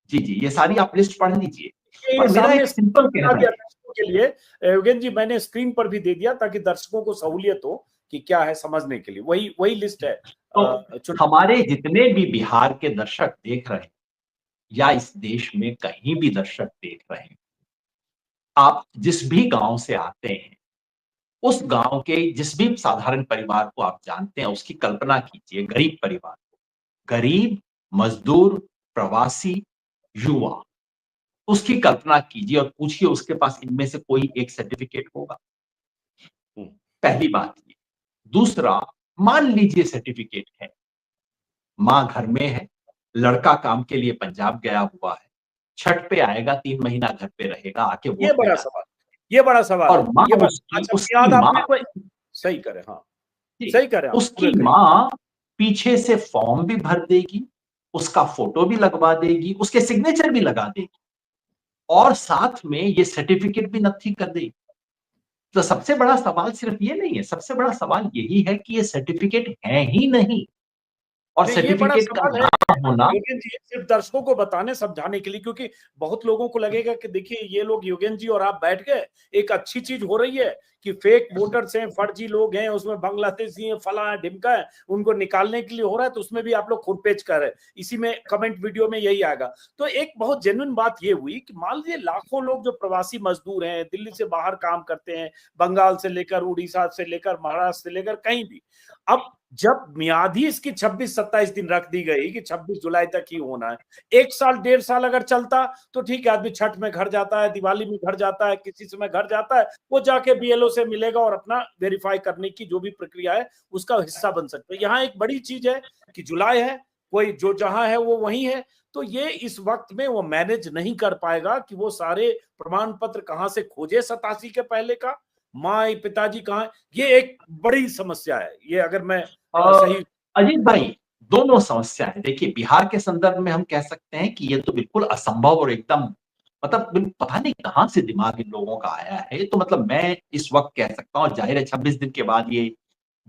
जी जी, ये सारी आप लिस्ट पढ़ लीजिए। और मेरा एक सिंपल कहना है के लिए, योगेन जी, मैंने स्क्रीन पर भी दे दिया ताकि दर्शकों को सहूलियत हो कि क्या है समझने के लिए, वही लिस्ट है। तो हमारे जितने भी बिहार के दर्शक देख रहे हैं या इस देश में कहीं भी दर्शक देख रहे हैं, आप जिस भी गांव से आते हैं, उस गांव के जिस भी साधारण परिवार को आप जानते हैं, उसकी कल्पना कीजिए, गरीब परिवार को, गरीब, मजदूर, प्रवासी, युवा, उसकी कल्पना कीजिए और पूछिए उसके पास इनमें से कोई एक सर्टिफिकेट होगा? पहली बात ये। दूसरा, मान लीजिए सर्टिफिकेट है, मां घर में है, लड़का काम के लिए पंजाब गया हुआ है, छठ पे आएगा, 3 महीना घर पे रहेगा, आके वोट, ये बड़ा सवाल और मां उसकी मां, सही करे, हाँ सही करे, उसकी मां पीछे से फॉर्म भी भर देगी, उसका फोटो भी लगवा देगी, उसके सिग्नेचर भी लगा देगी और साथ में ये सर्टिफिकेट भी नथी कर देगी। तो सबसे बड़ा सवाल सिर्फ ये नहीं है, सबसे बड़ा सवाल यही है कि ये सर्टिफिकेट है ही नहीं और ये बड़ा सर्टिफिकेट का सवाल है ना होना। योगेन जी, सिर्फ दर्शकों को बताने समझाने के लिए, क्योंकि बहुत लोगों को लगेगा कि देखिए ये लोग योगेन जी और आप बैठ गए, एक अच्छी चीज हो रही है कि फेक वोटर्स हैं, फर्जी लोग हैं, उसमें बांग्लादेशी हैं, फला है, ढिमका है, उनको निकालने के लिए हो रहा है, तो उसमें भी आप लोग खुरपेच कर रहे हैं। इसी में कमेंट वीडियो में यही आएगा। तो एक बहुत जेन्युइन बात ये हुई कि मान लीजिए लाखों लोग जो प्रवासी मजदूर हैं, दिल्ली से बाहर काम करते हैं, बंगाल से लेकर, उड़ीसा से लेकर, महाराष्ट्र से लेकर कहीं भी, अब जब मियाद ही इसकी 26-27 दिन रख दी गई कि 26 जुलाई तक ही होना है, 1 साल 1.5 साल अगर चलता तो ठीक है, आदमी छठ में घर जाता है, दिवाली में घर जाता है, किसी समय घर जाता है, वो जाके बीएलओ से मिलेगा और अपना वेरीफाई करने की जो भी प्रक्रिया है उसका हिस्सा बन सकता है। यहाँ एक बड़ी चीज है कि जुलाई है, कोई जो जहां है वो वहीं है, तो ये इस वक्त में वो मैनेज नहीं कर पाएगा कि वो सारे प्रमाण पत्र कहां से खोजे 87 के पहले का, माँ पिताजी कहाँ, ये एक बड़ी समस्या है। ये अगर मैं सही अजीत भाई, दोनों समस्या है। देखिए, बिहार के संदर्भ में हम कह सकते हैं कि ये तो बिल्कुल असंभव और एकदम मतलब पता नहीं कहां से दिमाग इन लोगों का आया है। तो मतलब मैं इस वक्त कह सकता हूँ, जाहिर है 26 दिन के बाद ये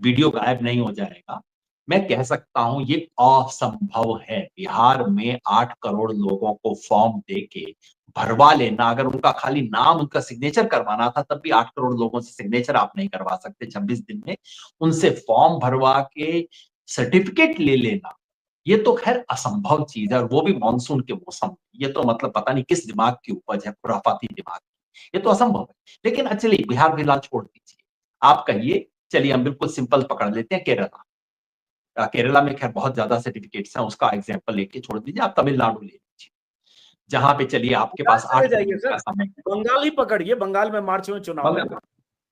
वीडियो गायब नहीं हो जाएगा, मैं कह सकता हूं ये असंभव है। बिहार में 8 करोड़ लोगों को फॉर्म देके भरवा लेना, अगर उनका खाली नाम, उनका सिग्नेचर करवाना था, तब भी 8 करोड़ लोगों से सिग्नेचर आप नहीं करवा सकते 26 दिन में। उनसे फॉर्म भरवा के सर्टिफिकेट ले लेना, ये तो खैर असंभव चीज है, और वो भी मानसून के मौसम में। ये तो मतलब पता नहीं किस दिमाग की उपज है, खुराफाती दिमाग की। ये तो असंभव है। लेकिन चलिए, बिहार फिलहाल छोड़ दीजिए, आप कहिए। चलिए हम बिल्कुल सिंपल पकड़ लेते हैं, केरला। केरला में खैर बहुत ज्यादा सर्टिफिकेट्स हैं, उसका एग्जाम्पल लेके छोड़ दीजिए। आप तमिलनाडु ले लीजिए, जहां पे चलिए आपके पास चले 8 जाइए महीने सर, का समय। बंगाल ही पकड़िए, बंगाल में मार्च में चुनाव है।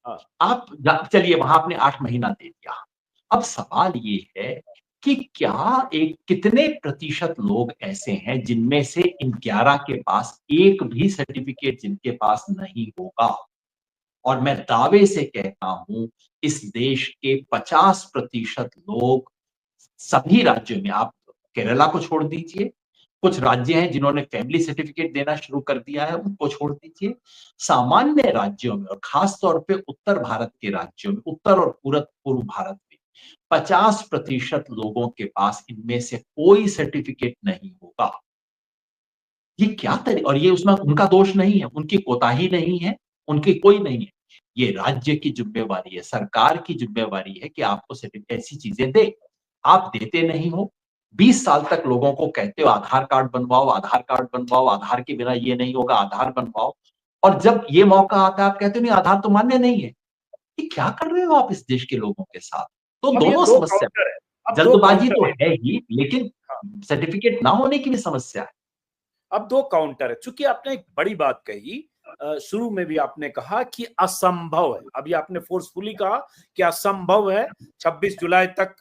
हाँ। आप चलिए वहां आपने 8 महीना दे दिया। अब सवाल ये है कि क्या कितने प्रतिशत लोग ऐसे हैं जिनमें से इन 11 के पास एक भी सर्टिफिकेट जिनके पास नहीं होगा। और मैं दावे से कहता हूं, इस देश के 50% लोग सभी राज्यों में, आप केरला को छोड़ दीजिए, कुछ राज्य हैं जिन्होंने फैमिली सर्टिफिकेट देना शुरू कर दिया है, उनको छोड़ दीजिए। सामान्य राज्यों में और खास तौर पे उत्तर भारत के राज्यों में, उत्तर और पूर्व भारत में 50% लोगों के पास इनमें से कोई सर्टिफिकेट नहीं होगा। ये क्या और ये उसमें उनका दोष नहीं है, उनकी कोताही नहीं है, उनकी कोई नहीं है। ये राज्य की जिम्मेवारी है, सरकार की जिम्मेवारी है कि आपको ऐसी चीजें दे। आप देते नहीं हो। 20 साल तक लोगों को कहते हो आधार कार्ड बनवाओ, आधार कार्ड बनवाओ, आधार के बिना ये नहीं होगा, आधार बनवाओ। और जब ये मौका आता है, आप कहते हो नहीं, आधार तो मान्य नहीं है। ये क्या कर रहे हो आप इस देश के लोगों के साथ? तो अब ये दोनों दो समस्या, काउंटर है, अब दो जल्दबाजी काउंटर तो है। है ही, लेकिन हाँ। सर्टिफिकेट ना होने की भी समस्या है। अब दो काउंटर है, चूंकि आपने एक बड़ी बात कही, शुरू में भी आपने कहा कि असंभव है, अभी आपने फोर्सफुली कहा कि असंभव है 26 जुलाई तक,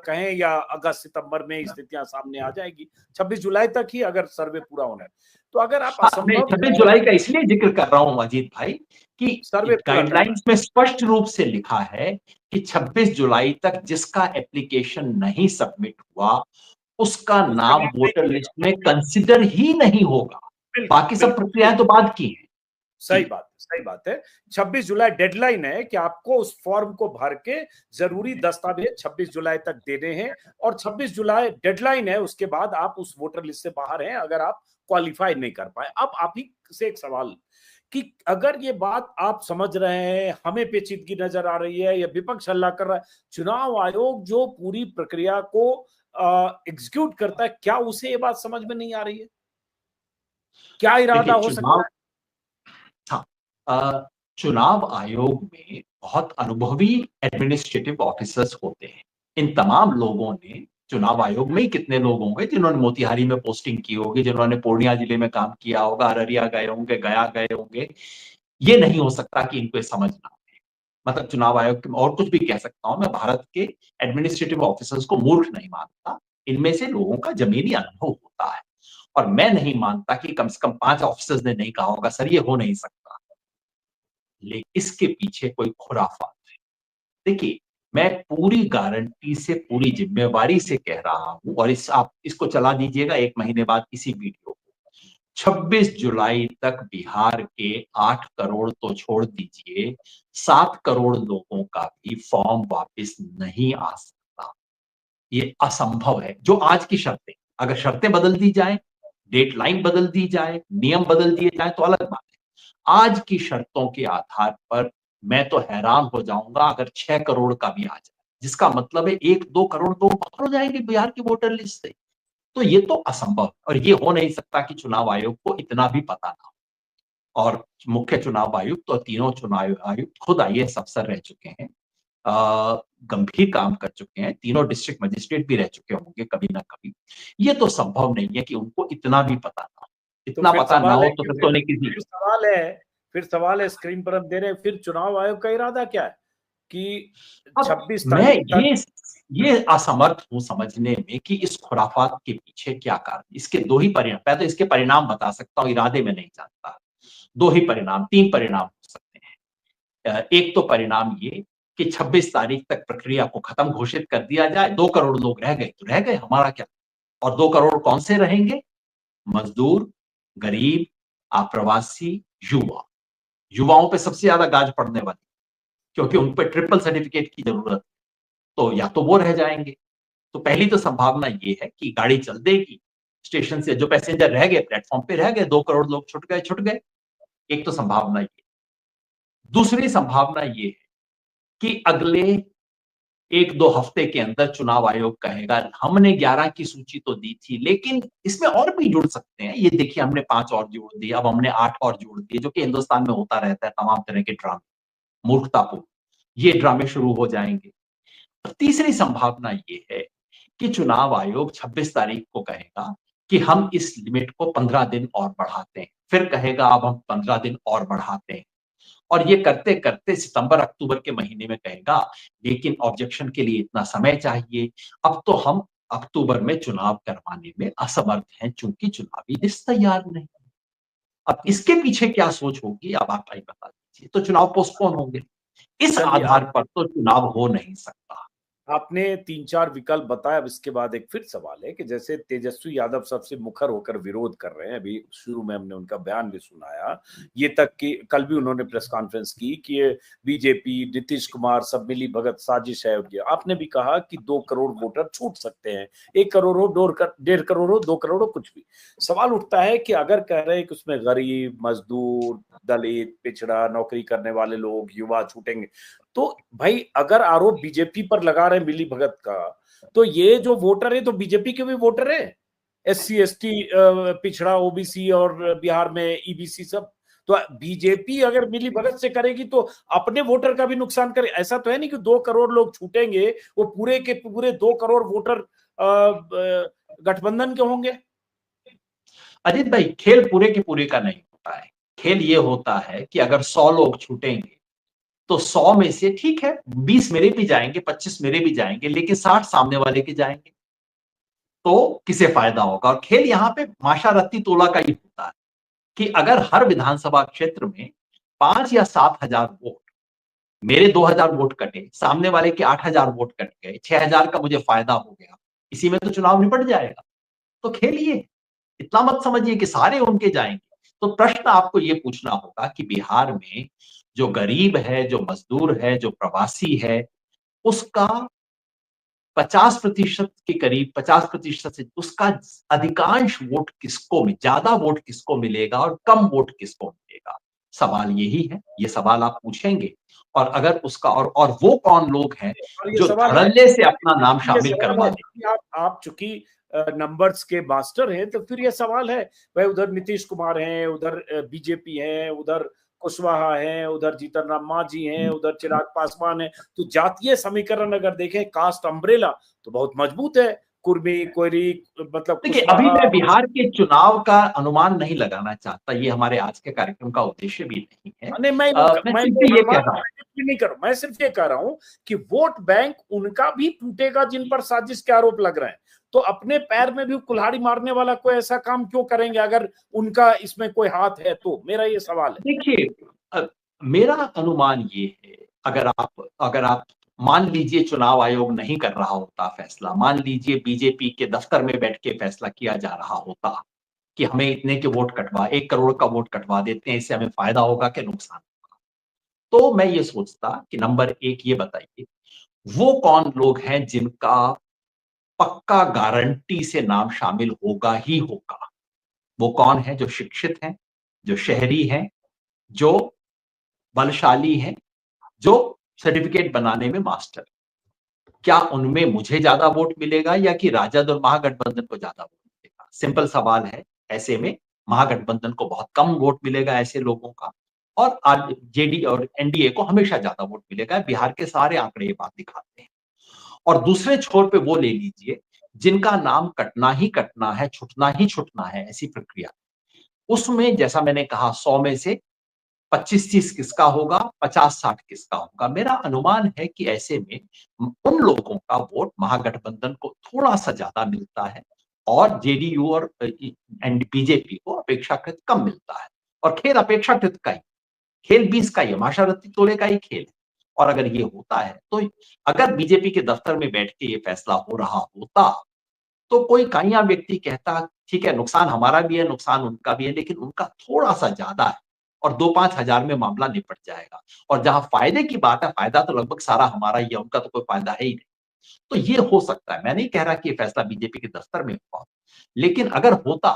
कहें या अगस्त सितंबर में स्थितियां सामने आ जाएगी, 26 जुलाई तक ही अगर सर्वे पूरा होना है। तो अगर आप मैं असंभव 26 जुलाई का इसलिए जिक्र कर रहा हूं अजीत भाई कि सर्वे पूरा करना गाइडलाइंस में स्पष्ट रूप से लिखा है कि 26 जुलाई तक जिसका एप्लीकेशन नहीं सबमिट हुआ, उसका उसका नाम नाम नहीं वोटर मिलेगा। लिस्ट में कंसिडर ही नहीं होगा। बिल्कुल बाकी सब बिल्कुल प्रक्रियाएं तो बाद की हैं। सही बात है। 26 जुलाई डेडलाइन है कि आपको उस फॉर्म को भर के जरूरी दस्तावेज 26 जुलाई तक देने हैं, और 26 जुलाई डेडलाइन है, उसके बाद आप उस वोटर लिस्ट से बाहर हैं अगर आप क्वालिफाई नहीं कर पाए। अब आप ही से एक सवाल कि अगर ये बात आप समझ रहे हैं, हमें पेचीदगी नजर आ रही है या विपक्ष हल्ला कर रहा है, चुनाव आयोग जो पूरी प्रक्रिया को एग्जीक्यूट करता है, क्या उसे ये बात समझ में नहीं आ रही है? क्या इरादा देखिए, हो सकता है? चुनाव आयोग में बहुत अनुभवी एडमिनिस्ट्रेटिव ऑफिसर्स होते हैं। इन तमाम लोगों ने, चुनाव आयोग में ही कितने लोग होंगे जिन्होंने मोतिहारी में पोस्टिंग की होगी, जिन्होंने पूर्णिया जिले में काम किया होगा, अररिया गए होंगे, गया गए होंगे। ये नहीं हो सकता कि इनको समझ ना आए। मतलब चुनाव आयोग के, और कुछ भी कह सकता हूं मैं, भारत के एडमिनिस्ट्रेटिव ऑफिसर्स को मूर्ख नहीं मानता। इनमें से लोगों का जमीनी अनुभव होता है, और मैं नहीं मानता कि कम से कम 5 ऑफिसर्स ने नहीं कहा होगा सर ये हो नहीं सकता। लेकिन इसके पीछे कोई खुराफात है। देखिए, मैं पूरी गारंटी से, पूरी जिम्मेवारी से कह रहा हूं, और आप इसको चला दीजिएगा 1 महीने बाद इसी वीडियो को। 26 जुलाई तक बिहार के 8 करोड़ तो छोड़ दीजिए, 7 करोड़ लोगों का भी फॉर्म वापस नहीं आ सकता। ये असंभव है। जो आज की शर्तें, अगर शर्तें बदल दी जाए, डेडलाइन बदल दी जाए, नियम बदल दिए जाए तो अलग बात है। आज की शर्तों के आधार पर मैं तो हैरान हो जाऊंगा अगर 6 करोड़ का भी आ जाए, जिसका मतलब है 1-2 करोड़ लोग बाहर हो जाएंगे बिहार की वोटर लिस्ट से। तो ये तो असंभव है, और ये हो नहीं सकता कि चुनाव आयोग को इतना भी पता ना हो। और मुख्य चुनाव आयुक्त और तीनों चुनाव आयुक्त खुद आईएएस अफसर रह चुके हैं, गंभीर काम कर चुके हैं, तीनों डिस्ट्रिक्ट मजिस्ट्रेट भी रह चुके होंगे कभी ना कभी। ये तो संभव नहीं है कि उनको इतना भी पता ना हो। तो इतना फिर पता ना सवाल हो है तो कि फिर तो नहीं किसी। फिर सवाल है स्क्रीन पर हम दे रहे हैं, फिर चुनाव आयोग का इरादा क्या है कि अब 26 मैं तारीख तक? ये असमर्थ हूं समझने में कि इस खुराफात के पीछे क्या कारण। इसके 2 ही परिणाम, मैं तो इसके परिणाम बता सकता हूं, इरादे में नहीं जानता। 2 ही परिणाम, 3 परिणाम हो सकते हैं। एक तो परिणाम ये कि 26 तारीख तक प्रक्रिया को खत्म घोषित कर दिया जाए। 2 करोड़ लोग रह गए तो रह गए, हमारा क्या। और 2 करोड़ कौन से रहेंगे? मजदूर, गरीब, अप्रवासी, युवा। युवाओं पे सबसे ज्यादा गाज पड़ने वाली, क्योंकि उन पे ट्रिपल सर्टिफिकेट की जरूरत है। तो या तो वो रह जाएंगे। तो पहली तो संभावना ये है कि गाड़ी चल देगी, स्टेशन से जो पैसेंजर रह गए प्लेटफॉर्म पे रह गए, 2 करोड़ लोग छूट गए। एक तो संभावना ये। दूसरी संभावना ये है कि अगले 1-2 हफ्ते के अंदर चुनाव आयोग कहेगा हमने 11 की सूची तो दी थी, लेकिन इसमें और भी जुड़ सकते हैं। ये देखिए, हमने 5 और जोड़ दिए, अब हमने 8 और जोड़ दिए, जो कि हिंदुस्तान में होता रहता है, तमाम तरह के ड्रामे, मूर्खतापूर्ण ये ड्रामे शुरू हो जाएंगे। तीसरी संभावना ये है कि चुनाव आयोग 26 तारीख को कहेगा कि हम इस लिमिट को 15 दिन और बढ़ाते हैं, फिर कहेगा अब हम 15 दिन और बढ़ाते हैं, और ये करते करते सितंबर अक्टूबर के महीने में कहेगा लेकिन ऑब्जेक्शन के लिए इतना समय चाहिए, अब तो हम अक्टूबर में चुनाव करवाने में असमर्थ हैं चूंकि चुनावी लिस्ट तैयार नहीं। अब इसके पीछे क्या सोच होगी, अब आप ही बता दीजिए। तो चुनाव पोस्टपोन होंगे। इस चलिए, आधार पर तो चुनाव हो नहीं सकता। आपने 3-4 विकल्प बताया। अब इसके बाद एक फिर सवाल है कि जैसे तेजस्वी यादव सबसे मुखर होकर विरोध कर रहे हैं, अभी शुरू में हमने उनका बयान भी सुनाया, ये तक कि कल भी उन्होंने प्रेस कॉन्फ्रेंस की कि ये बीजेपी, नीतीश कुमार सब मिली भगत साजिश है। आपने भी कहा कि 2 करोड़ वोटर छूट सकते हैं, 1 करोड़ हो, 1.5 करोड़ हो, 2 करोड़ हो, कुछ भी। सवाल उठता है कि अगर कह रहे हैं कि उसमें गरीब, मजदूर, दलित, पिछड़ा, नौकरी करने वाले लोग, युवा छूटेंगे, तो भाई अगर आरोप बीजेपी पर लगा रहे मिली भगत का, तो ये जो वोटर है तो बीजेपी के भी वोटर है, SC ST, पिछड़ा, OBC और बिहार में EBC सब। तो बीजेपी अगर मिली भगत से करेगी तो अपने वोटर का भी नुकसान करे। ऐसा तो है नहीं कि 2 करोड़ लोग छूटेंगे, वो पूरे के पूरे 2 करोड़ वोटर गठबंधन के होंगे। अजीत भाई, खेल पूरे के पूरे का नहीं होता है। खेल ये होता है कि अगर 100 लोग छूटेंगे तो 100 में से ठीक है 20 मेरे भी जाएंगे, 25 मेरे भी जाएंगे, लेकिन 60 सामने वाले के जाएंगे, तो किसे फायदा होगा। और खेल यहाँ पे माशा रत्ती तोला का ही होता है कि अगर हर विधानसभा क्षेत्र में 5 या 7 हजार वोट, मेरे 2 हजार वोट कटे, सामने वाले के 8 हजार वोट कट गए, 6 हजार का मुझे फायदा हो गया, इसी में तो चुनाव निपट जाएगा। तो खेल ये, इतना मत समझिए कि सारे उनके जाएंगे। तो प्रश्न आपको ये पूछना होगा कि बिहार में जो गरीब है, जो मजदूर है, जो प्रवासी है, उसका 50% के करीब, 50% से उसका अधिकांश वोट किसको, ज्यादा वोट किसको मिलेगा और कम वोट किसको मिलेगा। सवाल यही है, ये सवाल आप पूछेंगे। और अगर उसका और वो कौन लोग हैं और ये जो सवाल है, धड़ल्ले से अपना नाम ये शामिल सवाल करवा है दें। कि आप चूंकि नंबर्स के मास्टर हैं, तो फिर ये सवाल है भाई, उधर नीतीश कुमार हैं, उधर बीजेपी है, उधर कुशवाहा है, उधर जीतन राम मांझी हैं, उधर चिराग पासवान है। तो जातीय समीकरण अगर देखें, कास्ट अम्ब्रेला तो बहुत मजबूत है। कुर्मी, कोयरी, मतलब देखिए, अभी कुशवाहा। मैं बिहार के चुनाव का अनुमान नहीं लगाना चाहता, ये हमारे आज के कार्यक्रम का उद्देश्य भी नहीं है। नहीं, मैं मैं सिर्फ ये कह रहा हूँ, नहीं कर, मैं सिर्फ ये कह रहा हूं कि वोट बैंक उनका भी टूटेगा जिन पर साजिश के आरोप लग रहे हैं। तो अपने पैर में भी कुल्हाड़ी मारने वाला कोई ऐसा काम क्यों करेंगे अगर उनका इसमें कोई हाथ है? तो मेरा ये सवाल है। देखिए, मेरा अनुमान ये है, अगर आप मान लीजिए चुनाव आयोग नहीं कर रहा होता फैसला, मान लीजिए बीजेपी के दफ्तर में बैठ के फैसला किया जा रहा होता कि हमें इतने के वोट कटवा, 1 करोड़ का वोट कटवा देते हैं, इससे हमें फायदा होगा कि नुकसान? तो मैं ये सोचता कि नंबर 1 ये बताइए, वो कौन लोग हैं जिनका पक्का गारंटी से नाम शामिल होगा ही होगा? वो कौन है जो शिक्षित हैं, जो शहरी हैं, जो बलशाली हैं, जो सर्टिफिकेट बनाने में मास्टर? क्या उनमें मुझे ज्यादा वोट मिलेगा या कि राजद और महागठबंधन को ज्यादा वोट मिलेगा? सिंपल सवाल है। ऐसे में महागठबंधन को बहुत कम वोट मिलेगा ऐसे लोगों का, और जेडी और एनडीए को हमेशा ज्यादा वोट मिलेगा। बिहार के सारे आंकड़े ये बात दिखाते हैं। और दूसरे छोर पे वो ले लीजिए जिनका नाम कटना ही कटना है, छुटना ही छुटना है, ऐसी प्रक्रिया। उसमें जैसा मैंने कहा 100 में से 25-30 किसका होगा, 50-60 किसका होगा? मेरा अनुमान है कि ऐसे में उन लोगों का वोट महागठबंधन को थोड़ा-सा ज़्यादा मिलता है और जेडीयू और एंड बीजेपी को अपेक्षाकृत कम मिलता है। और खेल अपेक्षाकृत का ही, खेल 20 का ही है, माशारती तोले का ही खेल है। और अगर ये होता है, तो अगर बीजेपी के दफ्तर में बैठ के ये फैसला हो रहा होता, तो कोई काइया व्यक्ति कहता, ठीक है, नुकसान हमारा भी है, नुकसान उनका भी है, लेकिन उनका थोड़ा-सा ज़्यादा है और 2-5 हज़ार में मामला निपट जाएगा। और जहाँ फ़ायदे की बात है, फ़ायदा तो लगभग सारा हमारा ही है, उनका तो कोई फ़ायदा है ही नहीं। तो ये हो सकता है। मैं नहीं कह रहा कि ये फैसला बीजेपी के दफ्तर में हुआ, लेकिन अगर होता,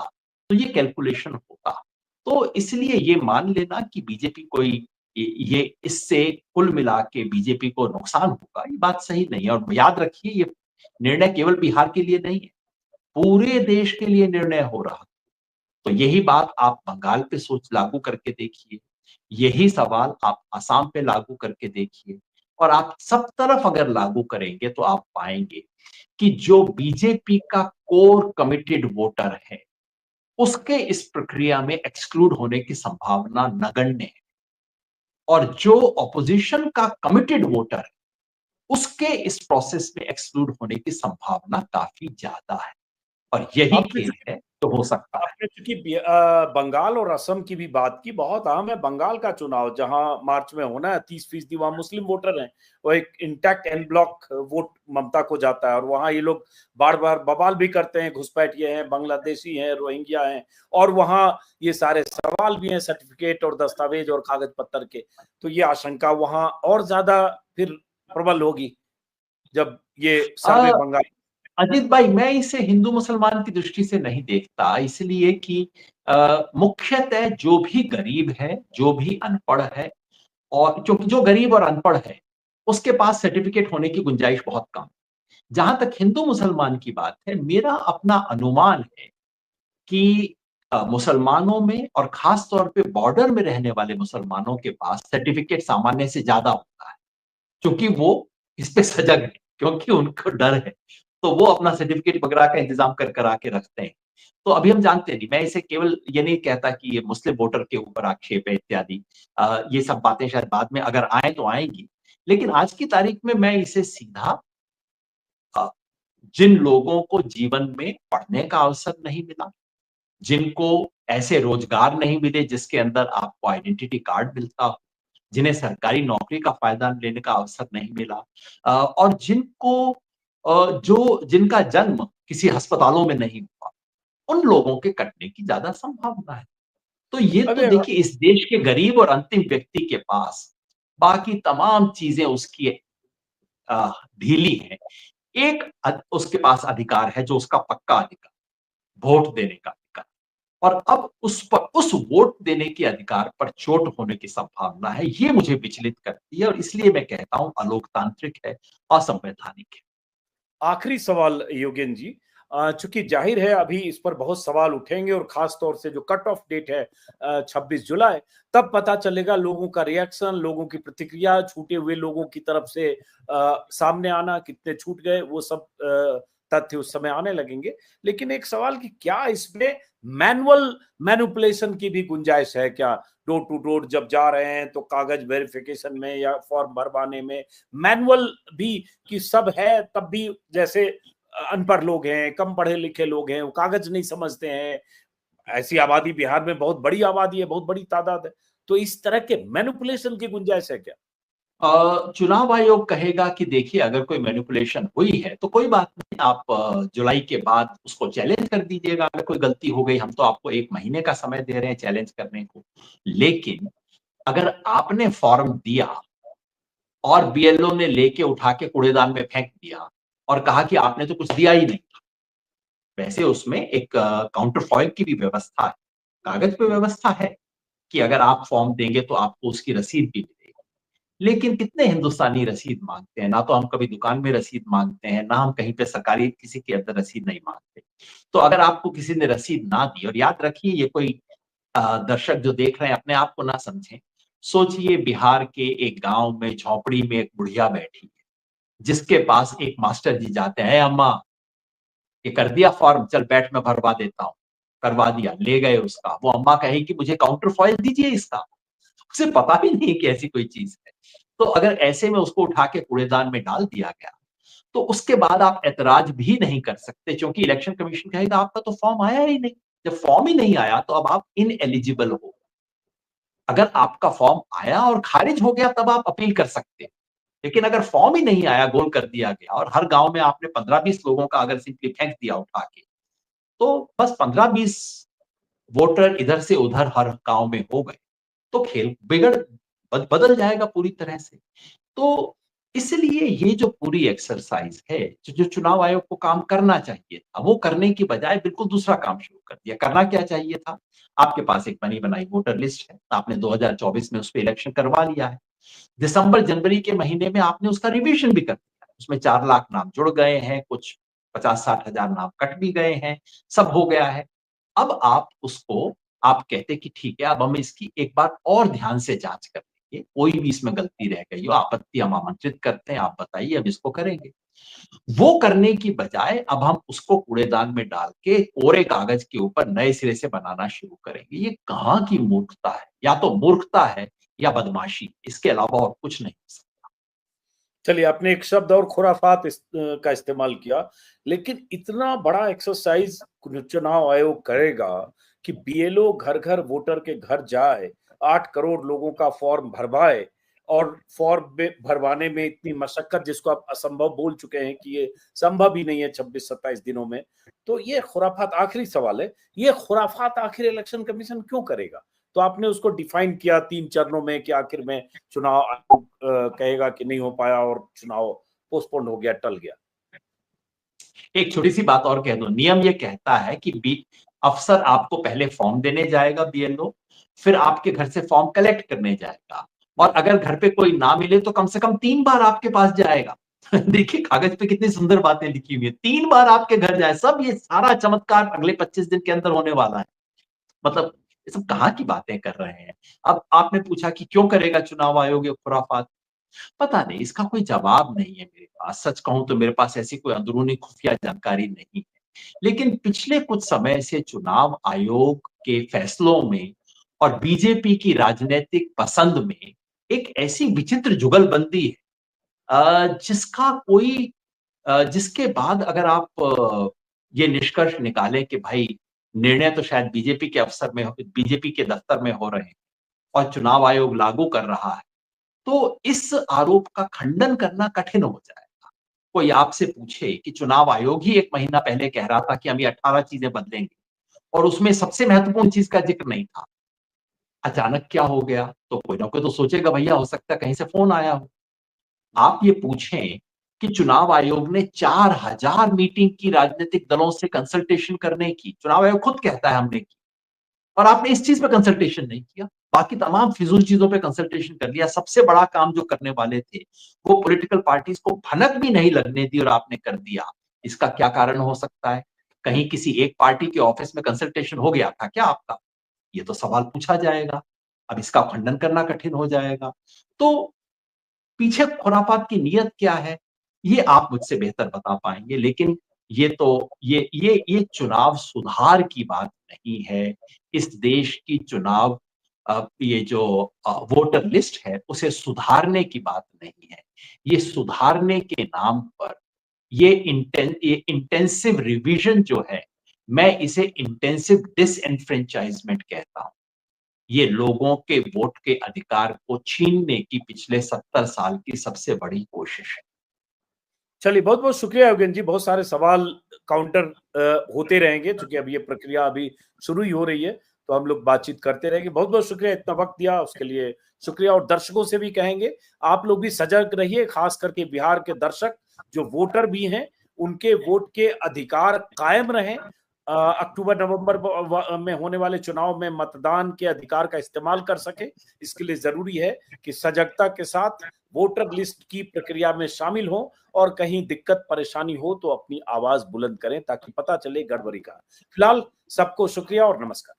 तो ये कैलकुलेशन होता। तो इसलिए ये मान लेना कि बीजेपी कोई ये इससे कुल मिला के बीजेपी को नुकसान होगा, ये बात सही नहीं है। और याद रखिए, ये निर्णय केवल बिहार के लिए नहीं है, पूरे देश के लिए निर्णय हो रहा। तो यही बात आप बंगाल पे सोच लागू करके देखिए, यही सवाल आप असम पे लागू करके देखिए, और आप सब तरफ अगर लागू करेंगे तो आप पाएंगे कि जो बीजेपी का कोर कमिटेड वोटर है, उसके इस प्रक्रिया में एक्सक्लूड होने की संभावना नगण्य है। और जो ऑपोजिशन का कमिटेड वोटर है, उसके इस प्रोसेस में एक्सक्लूड होने की संभावना काफी ज्यादा है। और यही आपने खेल चूंकि है जो हो सकता है। आपने चूंकि बंगाल और असम की भी बात की, बहुत अहम है बंगाल का चुनाव, जहां मार्च में होना है। 30% वहां मुस्लिम वोटर हैं, वो एक इंटैक्ट एन ब्लॉक वोट ममता को जाता है, और वहां ये लोग बार बार बवाल भी करते हैं, घुसपैठिए हैं, बांग्लादेशी हैं, रोहिंग्या हैं, और वहां ये सारे सवाल भी हैं सर्टिफिकेट और दस्तावेज और कागज पत्तर के। तो ये आशंका वहां और ज्यादा फिर प्रबल होगी जब ये सर्वे अ, बंगाल। अजीत भाई, मैं इसे हिंदू मुसलमान की दृष्टि से नहीं देखता, इसलिए कि मुख्यतः जो भी गरीब है, जो भी अनपढ़ है, और क्योंकि जो गरीब और अनपढ़ है, उसके पास सर्टिफिकेट होने की गुंजाइश बहुत कम। जहां तक हिंदू मुसलमान की बात है, मेरा अपना अनुमान है कि मुसलमानों में और खास तौर पे बॉर्डर में रहने वाले मुसलमानों के पास सर्टिफिकेट सामान्य से ज्यादा होता है, क्योंकि वो इस पे सजग है, क्योंकि उनको डर है। तो वो अपना सर्टिफिकेट वगैरह का इंतजाम कर करा के रखते हैं। तो अभी हम जानते नहीं, मैं इसे केवल ये नहीं कहता कि ये मुस्लिम वोटर के ऊपर आक्षेप है इत्यादि। ये सब बातें शायद बाद में अगर आए तो आएंगी, लेकिन आज की तारीख में मैं इसे सीधा अ, जिन लोगों को जीवन में पढ़ने का अवसर नहीं मिला, जिनको ऐसे रोजगार नहीं मिले जिसके अंदर आपको आइडेंटिटी कार्ड मिलता हो, जिन्हें सरकारी नौकरी का फायदा लेने का अवसर नहीं मिला, और जिनको जो जिनका जन्म किसी अस्पतालों में नहीं हुआ, उन लोगों के कटने की ज्यादा संभावना है। तो ये तो अरे देखिए, इस देश के गरीब और अंतिम व्यक्ति के पास बाकी तमाम चीजें उसकी ढीली हैं। एक उसके पास अधिकार है जो उसका पक्का अधिकार, वोट देने का अधिकार। और अब उस पर, उस वोट देने के अधिकार पर चोट होने की संभावना है, ये मुझे विचलित करती है, और इसलिए मैं कहता हूं अलोकतांत्रिक है, असंवैधानिक है। आखिरी सवाल योगेन जी, चूंकि जाहिर है अभी इस पर बहुत सवाल उठेंगे, और खास तौर से जो कट ऑफ डेट है 26 जुलाई, तब पता चलेगा लोगों का रिएक्शन, लोगों की प्रतिक्रिया, छूटे हुए लोगों की तरफ से सामने आना, कितने छूट गए, वो सब तथ्य उस समय आने लगेंगे। लेकिन एक सवाल कि क्या इसमें मैनुअल मैनिपुलेशन की भी गुंजाइश है क्या? डोर टू डोर जब जा रहे हैं तो कागज वेरिफिकेशन में या फॉर्म भरवाने में मैनुअल भी कि सब है, तब भी जैसे अनपढ़ लोग हैं, कम पढ़े लिखे लोग हैं, वो कागज नहीं समझते हैं। ऐसी आबादी बिहार में बहुत बड़ी आबादी है, बहुत बड़ी तादाद है। तो इस तरह के मैनिपुलेशन की गुंजाइश है क्या? चुनाव आयोग कहेगा कि देखिए अगर कोई मैनिपुलेशन हुई है तो कोई बात नहीं, आप जुलाई के बाद उसको चैलेंज कर दीजिएगा। अगर कोई गलती हो गई, हम तो आपको 1 महीने का समय दे रहे हैं चैलेंज करने को। लेकिन अगर आपने फॉर्म दिया और बीएलओ ने लेके उठा के कूड़ेदान में फेंक दिया और कहा कि आपने तो कुछ दिया ही नहीं, वैसे उसमें एक काउंटर फॉइल की भी व्यवस्था है, कागज पे व्यवस्था है कि अगर आप फॉर्म देंगे तो आपको उसकी रसीद भी मिलेगी। लेकिन कितने हिंदुस्तानी रसीद मांगते हैं? ना तो हम कभी दुकान में रसीद मांगते हैं, ना हम कहीं पे सरकारी किसी के अंदर रसीद नहीं मांगते। तो अगर आपको किसी ने रसीद ना दी, और याद रखिए ये कोई दर्शक जो देख रहे हैं अपने आप को ना समझें। सोचिए बिहार के एक गाँव में झोपड़ी में एक बुढ़िया बैठी है, जिसके पास एक मास्टर जी जाते हैं, अम्मा ये कर दिया फॉर्म, चल बैठ मैं भरवा देता हूँ। करवा दिया, ले गए उसका। वो अम्मा कहेगी मुझे काउंटर फॉइल दीजिए इसका। उसे पता भी नहीं कि ऐसी कोई चीज है। तो अगर ऐसे में उसको उठा के कूड़ेदान में डाल दिया गया, तो उसके बाद आप ऐतराज भी नहीं कर सकते, क्योंकि इलेक्शन कमीशन कहेगा आपका तो फॉर्म आया ही नहीं। जब फॉर्म ही नहीं आया तो अब आप इनएलिजिबल हो। अगर आपका फॉर्म आया और खारिज हो गया तब आप अपील कर सकते हैं। लेकिन अगर फॉर्म ही नहीं आया, गोल कर दिया गया और हर गांव में आपने 15-20 लोगों का अगर सिंपली फेंक दिया उठा के, तो बस 15-20 वोटर इधर से उधर हर गांव में हो गए, तो खेल बदल जाएगा पूरी तरह से। तो इसलिए ये जो पूरी एक्सरसाइज है, जो चुनाव आयोग को काम करना चाहिए था, वो करने की बजाय बिल्कुल दूसरा काम शुरू कर दिया। करना क्या चाहिए था? आपके पास एक बनी बनाई वोटर लिस्ट है, आपने 2024 में उस पे इलेक्शन करवा लिया है। दिसंबर जनवरी के महीने में आपने उसका रिवीजन भी कर दिया। उसमें 4 लाख नाम जुड़ गए हैं, कुछ 50-60 हजार नाम कट भी गए हैं, सब हो गया है। अब आप उसको आप कहते कि ठीक है, अब हम इसकी एक बार और ध्यान से जांच कर लेंगे, कोई भी इसमें गलती रह गई हो, आपत्ति हम आमंत्रित करते हैं, आप बताइए, अब इसको करेंगे। वो करने की बजाय अब हम उसको कूड़ेदान में डाल के कोरे कागज के ऊपर नए सिरे से बनाना शुरू करेंगे। ये कहाँ की मूर्खता है? या तो मूर्खता है या बदमाशी, इसके अलावा और कुछ नहीं हो सकता। चलिए, आपने एक शब्द और खुराफात का इस्तेमाल किया, लेकिन इतना बड़ा एक्सरसाइज चुनाव आयोग करेगा कि बीएलओ घर घर वोटर के घर जाए, 8 करोड़ लोगों का फॉर्म भरवाए, और फॉर्म में भरवाने में इतनी मशक्कत, जिसको आप असंभव बोल चुके हैं कि ये संभव ही नहीं है 26-27 दिनों में। तो ये खुराफात, आखिरी सवाल है, ये खुराफात आखिर इलेक्शन कमीशन क्यों करेगा? तो आपने उसको डिफाइन किया 3 चरणों में कि आखिर में चुनाव आयोग कहेगा कि नहीं हो पाया और चुनाव पोस्टपोन हो गया, टल गया। एक छोटी सी बात और कह दो, नियम ये कहता है कि अफसर आपको पहले फॉर्म देने जाएगा बीएलओ, फिर आपके घर से फॉर्म कलेक्ट करने जाएगा, और अगर घर पे कोई ना मिले तो कम से कम 3 बार आपके पास जाएगा। देखिए कागज पे कितनी सुंदर बातें लिखी हुई है, 3 बार आपके घर जाए। सब ये सारा चमत्कार अगले 25 दिन के अंदर होने वाला है। मतलब ये सब कहाँ की बातें कर रहे हैं? अब आपने पूछा कि क्यों करेगा चुनाव आयोग ये खुराफात? पता नहीं, इसका कोई जवाब नहीं है मेरे पास। सच कहूं तो मेरे पास ऐसी कोई अंदरूनी खुफिया जानकारी नहीं है। लेकिन पिछले कुछ समय से चुनाव आयोग के फैसलों में और बीजेपी की राजनीतिक पसंद में एक ऐसी विचित्र जुगलबंदी है, जिसका कोई जिसके बाद अगर आप ये निष्कर्ष निकालें कि भाई निर्णय तो शायद बीजेपी के दफ्तर में हो रहे हैं और चुनाव आयोग लागू कर रहा है, तो इस आरोप का खंडन करना कठिन हो जाएगा। कोई आपसे पूछे कि चुनाव आयोग ही 1 महीना पहले कह रहा था कि हम ये 18 चीजें बदलेंगे और उसमें सबसे महत्वपूर्ण चीज का जिक्र नहीं था, अचानक क्या हो गया? तो कोई ना कोई तो सोचेगा भैया हो सकता है कहीं से फोन आया हो। आप ये पूछें कि चुनाव आयोग ने 4000 मीटिंग की राजनीतिक दलों से कंसल्टेशन करने की, चुनाव आयोग खुद कहता है हमने की, और आपने इस चीज पे कंसल्टेशन नहीं किया। बाकी तमाम फिजूल चीजों पे कंसल्टेशन कर लिया। सबसे बड़ा काम जो करने वाले थे वो पॉलिटिकल पार्टीज को भनक भी नहीं लगने दी और आपने कर दिया। इसका क्या कारण हो सकता है? कहीं किसी एक पार्टी के ऑफिस में कंसल्टेशन हो गया था क्या आपका? ये तो सवाल पूछा जाएगा। अब इसका खंडन करना कठिन हो जाएगा। तो पीछे खुरापात की नीयत क्या है, ये आप मुझसे बेहतर बता पाएंगे। लेकिन ये तो ये चुनाव सुधार की बात नहीं है। इस देश की चुनाव ये जो वोटर लिस्ट है उसे सुधारने की बात नहीं है। ये सुधारने के नाम पर ये इंटेंसिव रिवीजन जो है, मैं इसे इंटेंसिव डिसएनफ्रेंचाइजमेंट कहता हूं। ये लोगों के वोट के अधिकार को छीनने की पिछले 70 साल की सबसे बड़ी कोशिश है। चलिए, बहुत बहुत शुक्रिया योगेन जी। बहुत सारे सवाल काउंटर होते रहेंगे, क्योंकि अब ये प्रक्रिया अभी शुरू ही हो रही है, तो हम लोग बातचीत करते रहेंगे। बहुत बहुत शुक्रिया, इतना वक्त दिया उसके लिए शुक्रिया। और दर्शकों से भी कहेंगे, आप लोग भी सजग रहिए, खास करके बिहार के दर्शक जो वोटर भी हैं, उनके वोट के अधिकार कायम रहें। अक्टूबर नवंबर में होने वाले चुनाव में मतदान के अधिकार का इस्तेमाल कर सके, इसके लिए जरूरी है कि सजगता के साथ वोटर लिस्ट की प्रक्रिया में शामिल हो, और कहीं दिक्कत परेशानी हो तो अपनी आवाज बुलंद करें, ताकि पता चले गड़बड़ी का। फिलहाल सबको शुक्रिया और नमस्कार।